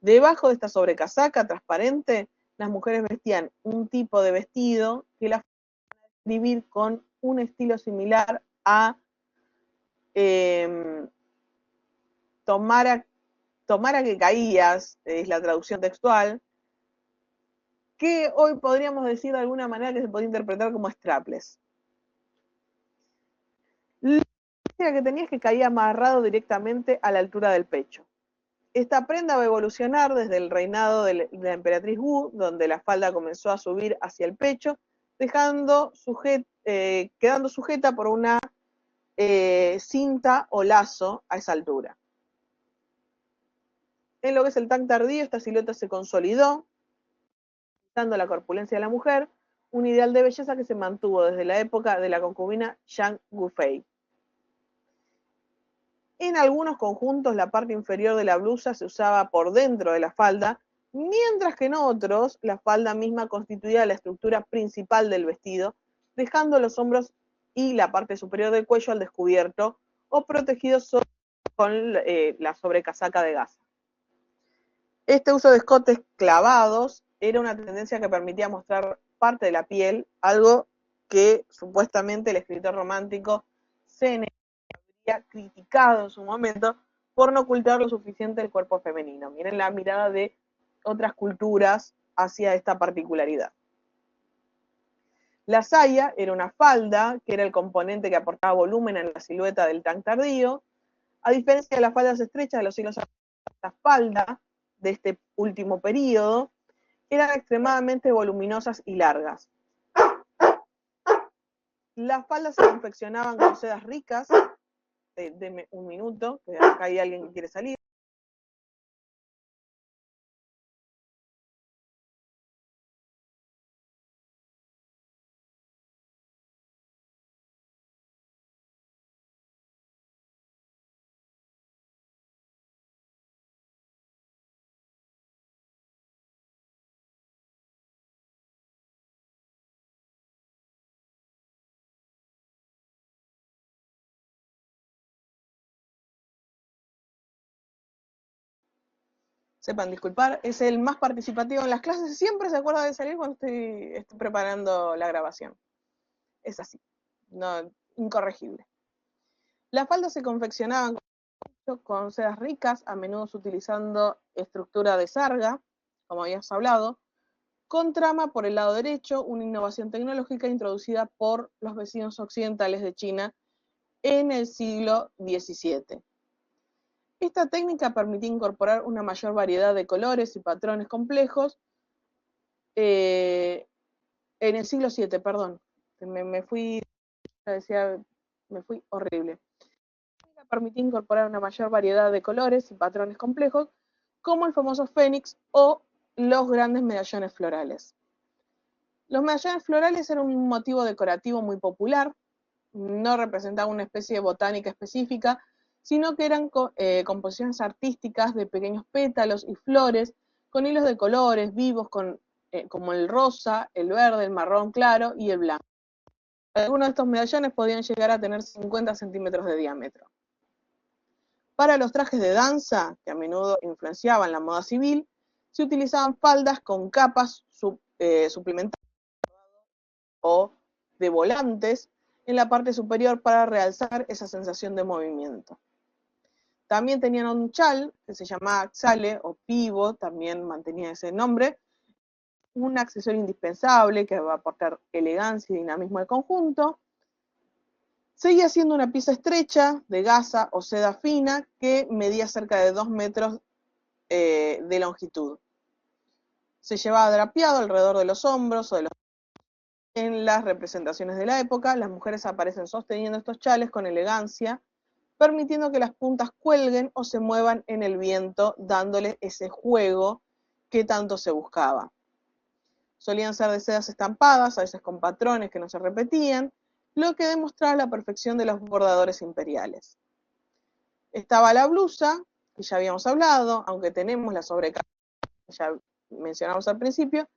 Debajo de esta sobrecasaca transparente, las mujeres vestían un tipo de vestido que las podía describir con un estilo similar a tomara que caías, es la traducción textual, que hoy podríamos decir de alguna manera que se podía interpretar como strapless. La que tenías que caía amarrado directamente a la altura del pecho. Esta prenda va a evolucionar desde el reinado de la emperatriz Wu, donde la falda comenzó a subir hacia el pecho, quedando sujeta por una cinta o lazo a esa altura. En lo que es el Tang tardío, esta silueta se consolidó, dando la corpulencia de la mujer, un ideal de belleza que se mantuvo desde la época de la concubina Zhang Gufei. En algunos conjuntos la parte inferior de la blusa se usaba por dentro de la falda, mientras que en otros la falda misma constituía la estructura principal del vestido, dejando los hombros y la parte superior del cuello al descubierto o protegido solo con la sobrecasaca de gasa. Este uso de escotes clavados era una tendencia que permitía mostrar parte de la piel, algo que supuestamente el escritor romántico Séneca había criticado en su momento por no ocultar lo suficiente el cuerpo femenino. Miren la mirada de otras culturas hacia esta particularidad. La saya era una falda, que era el componente que aportaba volumen en la silueta del tan tardío. A diferencia de las faldas estrechas de los siglos anteriores, las faldas de este último periodo eran extremadamente voluminosas y largas. Las faldas se confeccionaban con sedas ricas. Deme un minuto, que acá hay alguien que quiere salir. Sepan disculpar, es el más participativo en las clases, siempre se acuerda de salir cuando estoy preparando la grabación. Es así, no, incorregible. Las faldas se confeccionaban con sedas ricas, a menudo utilizando estructura de sarga, como habías hablado, con trama por el lado derecho, una innovación tecnológica introducida por los vecinos occidentales de China en el siglo XVII. Esta técnica permitía incorporar una mayor variedad de colores y patrones complejos en el siglo VII, perdón, me fui horrible. Permitía incorporar una mayor variedad de colores y patrones complejos, como el famoso fénix o los grandes medallones florales. Los medallones florales eran un motivo decorativo muy popular, no representaban una especie de botánica específica, sino que eran composiciones artísticas de pequeños pétalos y flores con hilos de colores vivos como el rosa, el verde, el marrón claro y el blanco. Algunos de estos medallones podían llegar a tener 50 centímetros de diámetro. Para los trajes de danza, que a menudo influenciaban la moda civil, se utilizaban faldas con capas suplementarias o de volantes en la parte superior para realzar esa sensación de movimiento. También tenían un chal que se llamaba xale o pivo, también mantenía ese nombre, un accesorio indispensable que va a aportar elegancia y dinamismo al conjunto. Seguía siendo una pieza estrecha de gasa o seda fina que medía cerca de 2 metros de longitud. Se llevaba drapeado alrededor de los hombros o de los... En las representaciones de la época, las mujeres aparecen sosteniendo estos chales con elegancia, permitiendo que las puntas cuelguen o se muevan en el viento, dándole ese juego que tanto se buscaba. Solían ser de sedas estampadas, a veces con patrones que no se repetían, lo que demostraba la perfección de los bordadores imperiales. Estaba la blusa, que ya habíamos hablado, aunque tenemos la sobrecarga que ya mencionamos al principio,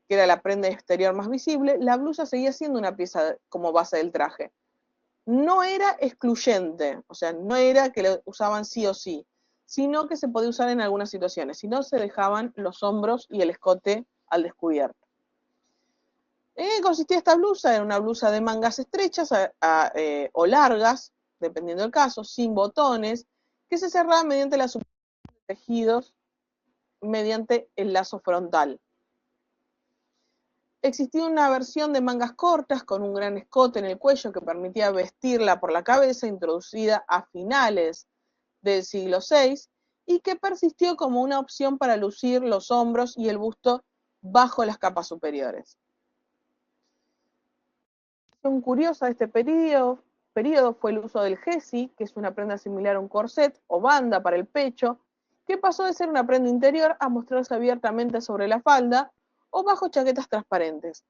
que era la prenda exterior más visible, la blusa seguía siendo una pieza como base del traje. No era excluyente, o sea, no era que lo usaban sí o sí, sino que se podía usar en algunas situaciones, si no se dejaban los hombros y el escote al descubierto. ¿En qué consistía esta blusa? Era una blusa de mangas estrechas o largas, dependiendo del caso, sin botones, que se cerraba mediante la supresión de tejidos mediante el lazo frontal. Existía una versión de mangas cortas con un gran escote en el cuello que permitía vestirla por la cabeza, introducida a finales del siglo VI, y que persistió como una opción para lucir los hombros y el busto bajo las capas superiores. Una curiosa de este periodo fue el uso del jesi, que es una prenda similar a un corset o banda para el pecho, que pasó de ser una prenda interior a mostrarse abiertamente sobre la falda o bajo chaquetas transparentes.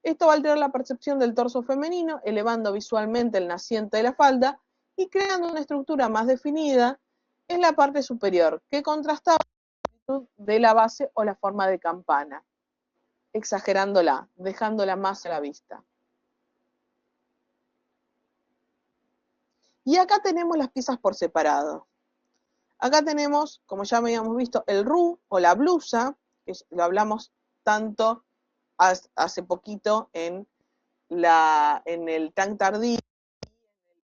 Esto va a alterar la percepción del torso femenino, elevando visualmente el naciente de la falda y creando una estructura más definida en la parte superior, que contrastaba la actitud de la base o la forma de campana, exagerándola, dejándola más a la vista. Y acá tenemos las piezas por separado. Acá tenemos, como ya habíamos visto, el ru o la blusa, que lo hablamos tanto hace poquito en el tang tardí,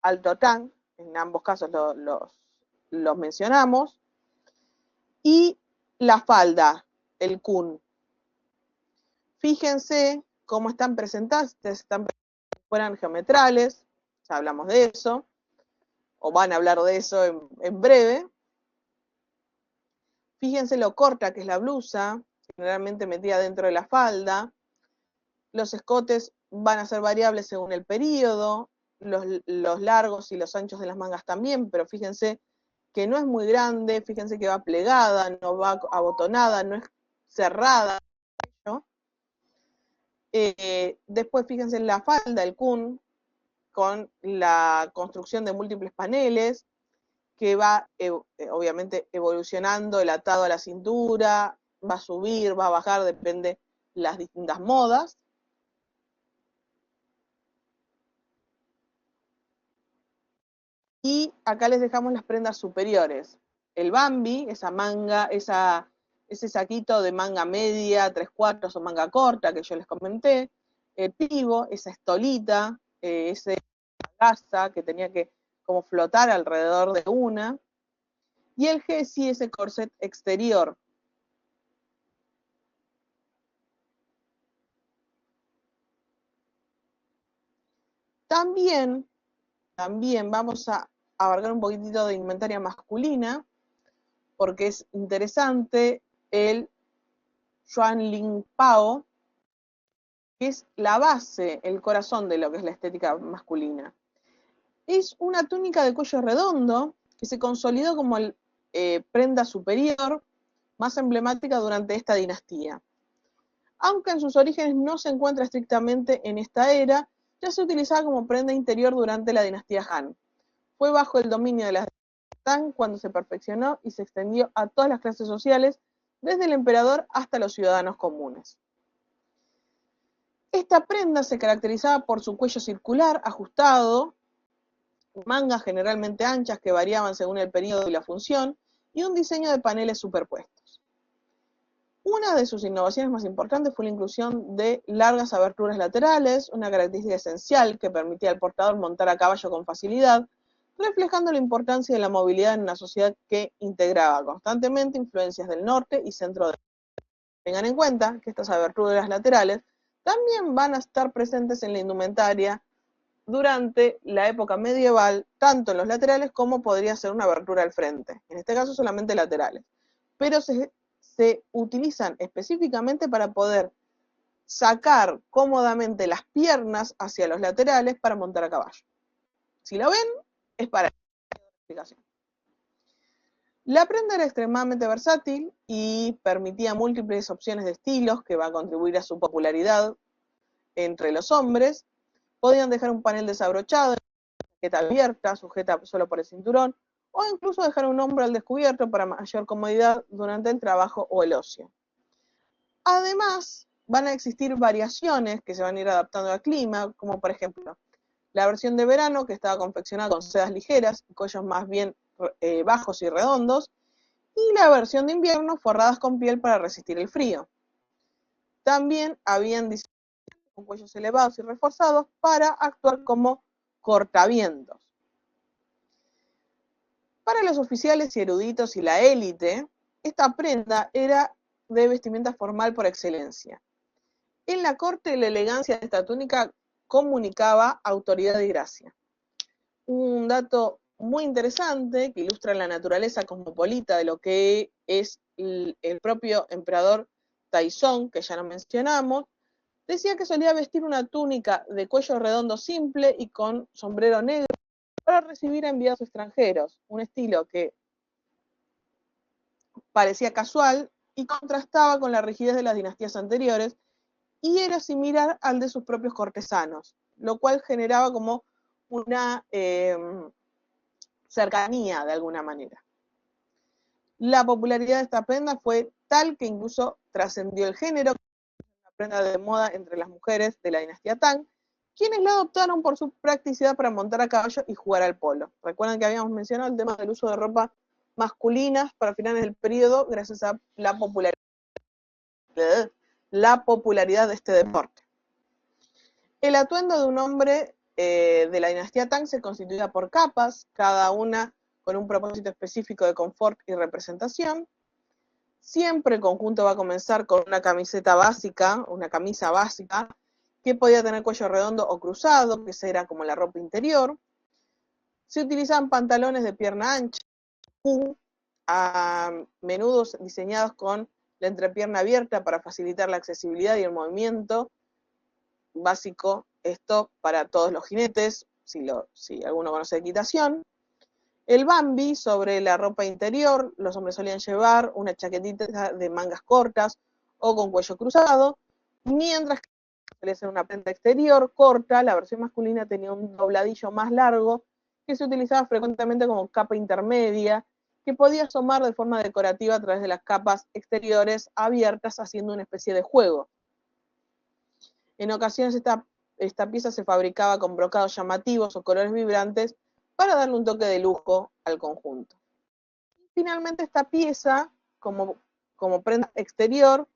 alto tang, en ambos casos los mencionamos, y la falda, el kun. Fíjense cómo están presentadas, están fueran geometrales, ya hablamos de eso, o van a hablar de eso en breve. Fíjense lo corta que es la blusa, generalmente metida dentro de la falda. Los escotes van a ser variables según el periodo, los largos y los anchos de las mangas también, pero fíjense que no es muy grande, fíjense que va plegada, no va abotonada, no es cerrada, ¿no? Después fíjense en la falda, el kun, con la construcción de múltiples paneles, que va obviamente evolucionando el atado a la cintura, va a subir, va a bajar, depende de las distintas modas. Y acá les dejamos las prendas superiores. El bambi, esa manga, ese saquito de manga media, 3/4 o manga corta que yo les comenté. El pivo, esa estolita, ese gasa que tenía que como flotar alrededor de una. Y el Gessi, ese corset exterior. También vamos a abarcar un poquitito de indumentaria masculina, porque es interesante el Xuanling Pao, que es la base, el corazón de lo que es la estética masculina. Es una túnica de cuello redondo que se consolidó como prenda superior más emblemática durante esta dinastía. Aunque en sus orígenes no se encuentra estrictamente en esta era, ya se utilizaba como prenda interior durante la dinastía Han. Fue bajo el dominio de las Tang cuando se perfeccionó y se extendió a todas las clases sociales, desde el emperador hasta los ciudadanos comunes. Esta prenda se caracterizaba por su cuello circular, ajustado, mangas generalmente anchas que variaban según el periodo y la función, y un diseño de paneles superpuestos. Una de sus innovaciones más importantes fue la inclusión de largas aberturas laterales, una característica esencial que permitía al portador montar a caballo con facilidad, reflejando la importancia de la movilidad en una sociedad que integraba constantemente influencias del norte y centro de. Tengan en cuenta que estas aberturas laterales también van a estar presentes en la indumentaria durante la época medieval, tanto en los laterales como podría ser una abertura al frente. En este caso solamente laterales. Pero se utilizan específicamente para poder sacar cómodamente las piernas hacia los laterales para montar a caballo. Si lo ven, es para explicación. La prenda era extremadamente versátil y permitía múltiples opciones de estilos que va a contribuir a su popularidad entre los hombres. Podían dejar un panel desabrochado, chaqueta abierta, sujeta solo por el cinturón, o incluso dejar un hombro al descubierto para mayor comodidad durante el trabajo o el ocio. Además, van a existir variaciones que se van a ir adaptando al clima, como por ejemplo, la versión de verano que estaba confeccionada con sedas ligeras y cuellos más bien bajos y redondos, y la versión de invierno forradas con piel para resistir el frío. También habían diseños con cuellos elevados y reforzados para actuar como cortavientos. Para los oficiales y eruditos y la élite, esta prenda era de vestimenta formal por excelencia. En la corte, la elegancia de esta túnica comunicaba autoridad y gracia. Un dato muy interesante que ilustra la naturaleza cosmopolita de lo que es el propio emperador Taizong, que ya no mencionamos, decía que solía vestir una túnica de cuello redondo simple y con sombrero negro para recibir a enviados extranjeros, un estilo que parecía casual y contrastaba con la rigidez de las dinastías anteriores y era similar al de sus propios cortesanos, lo cual generaba como una cercanía de alguna manera. La popularidad de esta prenda fue tal que incluso trascendió el género, una prenda de moda entre las mujeres de la dinastía Tang, quienes la adoptaron por su practicidad para montar a caballo y jugar al polo. Recuerden que habíamos mencionado el tema del uso de ropa masculinas para finales del periodo gracias a la popularidad de este deporte. El atuendo de un hombre de la dinastía Tang se constituía por capas, cada una con un propósito específico de confort y representación. Siempre el conjunto va a comenzar con una camiseta básica, una camisa básica, que podía tener cuello redondo o cruzado, que era como la ropa interior. Se utilizaban pantalones de pierna ancha, a menudo diseñados con la entrepierna abierta para facilitar la accesibilidad y el movimiento básico, esto para todos los jinetes, si alguno conoce equitación. El bambi sobre la ropa interior, los hombres solían llevar una chaquetita de mangas cortas o con cuello cruzado, mientras que solía ser una prenda exterior corta, la versión masculina tenía un dobladillo más largo que se utilizaba frecuentemente como capa intermedia, que podía asomar de forma decorativa a través de las capas exteriores abiertas, haciendo una especie de juego. En ocasiones esta pieza se fabricaba con brocados llamativos o colores vibrantes para darle un toque de lujo al conjunto. Finalmente esta pieza, como prenda exterior,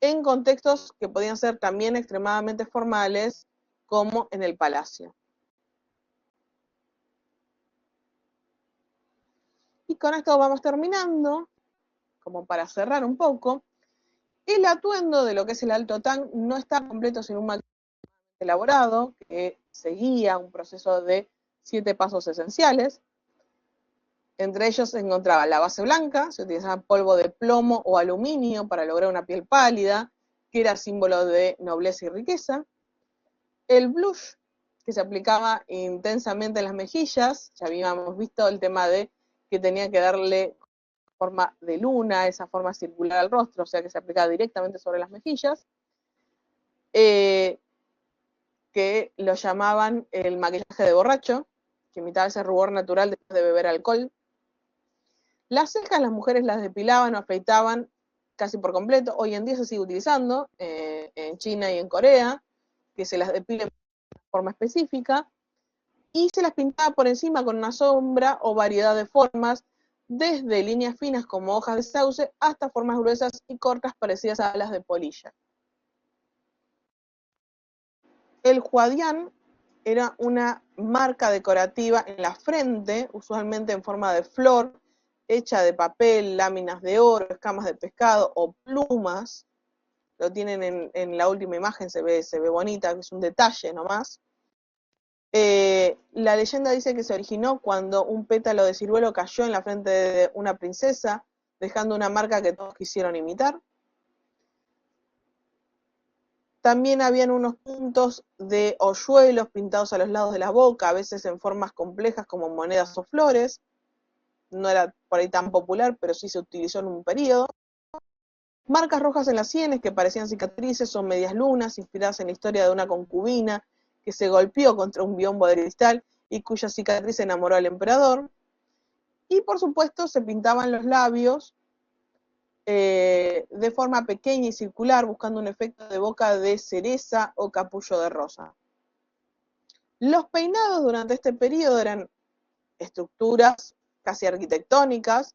en contextos que podían ser también extremadamente formales, como en el palacio. Y con esto vamos terminando, como para cerrar un poco. El atuendo de lo que es el Alto Tang no está completo sin un material elaborado, que seguía un proceso de 7 pasos esenciales. Entre ellos se encontraba la base blanca, se utilizaba polvo de plomo o aluminio para lograr una piel pálida, que era símbolo de nobleza y riqueza. El blush, que se aplicaba intensamente en las mejillas, ya habíamos visto el tema de que tenía que darle forma de luna, esa forma circular al rostro, o sea que se aplicaba directamente sobre las mejillas, que lo llamaban el maquillaje de borracho, que imitaba ese rubor natural después de beber alcohol. Las cejas las mujeres las depilaban o afeitaban casi por completo, hoy en día se sigue utilizando en China y en Corea, que se las depilen de forma específica, y se las pintaba por encima con una sombra o variedad de formas, desde líneas finas como hojas de sauce hasta formas gruesas y cortas parecidas a las de polilla. El huadian era una marca decorativa en la frente, usualmente en forma de flor, hecha de papel, láminas de oro, escamas de pescado o plumas. Lo tienen en la última imagen, se ve bonita, que es un detalle nomás. La leyenda dice que se originó cuando un pétalo de ciruelo cayó en la frente de una princesa, dejando una marca que todos quisieron imitar. También habían unos puntos de hoyuelos pintados a los lados de la boca, a veces en formas complejas como monedas o flores. No era por ahí tan popular, pero sí se utilizó en un periodo. Marcas rojas en las sienes que parecían cicatrices o medias lunas, inspiradas en la historia de una concubina que se golpeó contra un biombo de cristal y cuya cicatriz enamoró al emperador. Y por supuesto se pintaban los labios de forma pequeña y circular, buscando un efecto de boca de cereza o capullo de rosa. Los peinados durante este periodo eran estructuras casi arquitectónicas.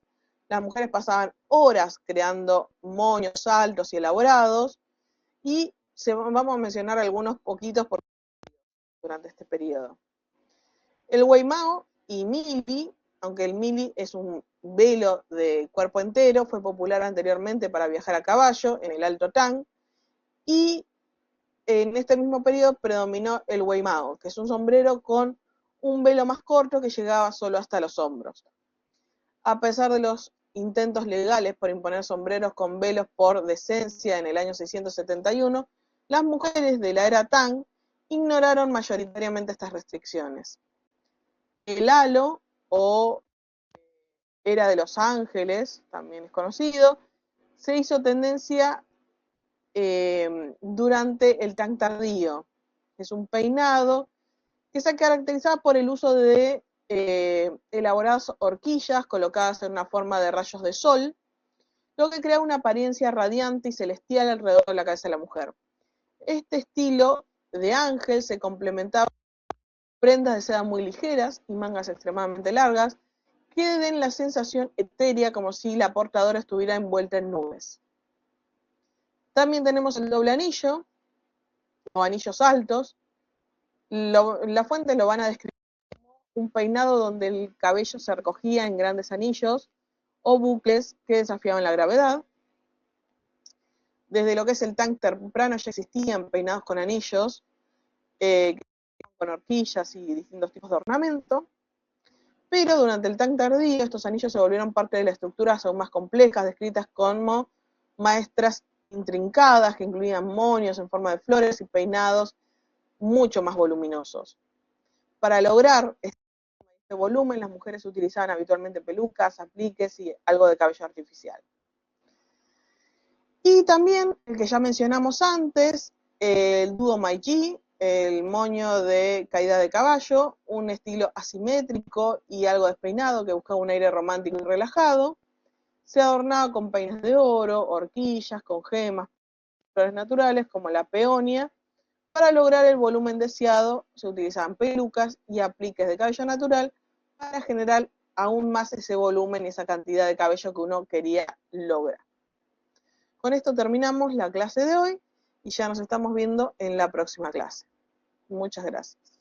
Las mujeres pasaban horas creando moños altos y elaborados, y vamos a mencionar algunos poquitos durante este periodo. El weimao y mili, aunque el mili es un velo de cuerpo entero, fue popular anteriormente para viajar a caballo en el Alto Tang, y en este mismo periodo predominó el weimao, que es un sombrero con un velo más corto que llegaba solo hasta los hombros. A pesar de los intentos legales por imponer sombreros con velos por decencia en el año 671, las mujeres de la era Tang ignoraron mayoritariamente estas restricciones. El halo, o era de los ángeles, también es conocido, se hizo tendencia durante el Tang tardío. Es un peinado que se caracterizaba por el uso de elaboradas horquillas colocadas en una forma de rayos de sol, lo que crea una apariencia radiante y celestial alrededor de la cabeza de la mujer. Este estilo de ángel se complementaba con prendas de seda muy ligeras y mangas extremadamente largas, que den la sensación etérea como si la portadora estuviera envuelta en nubes. También tenemos el doble anillo, o anillos altos. La fuente lo van a describir como un peinado donde el cabello se recogía en grandes anillos o bucles que desafiaban la gravedad. Desde lo que es el Tang temprano ya existían peinados con anillos, con horquillas y distintos tipos de ornamento, pero durante el Tang tardío estos anillos se volvieron parte de las estructuras aún más complejas, descritas como maestras intrincadas, que incluían moños en forma de flores y peinados mucho más voluminosos. Para lograr este volumen, las mujeres utilizaban habitualmente pelucas, apliques y algo de cabello artificial. Y también el que ya mencionamos antes, el dúo Meiji, el moño de caída de caballo, un estilo asimétrico y algo despeinado que buscaba un aire romántico y relajado. Se adornaba con peines de oro, horquillas, con gemas, flores naturales como la peonia. Para lograr el volumen deseado se utilizaban pelucas y apliques de cabello natural para generar aún más ese volumen y esa cantidad de cabello que uno quería lograr. Con esto terminamos la clase de hoy y ya nos estamos viendo en la próxima clase. Muchas gracias.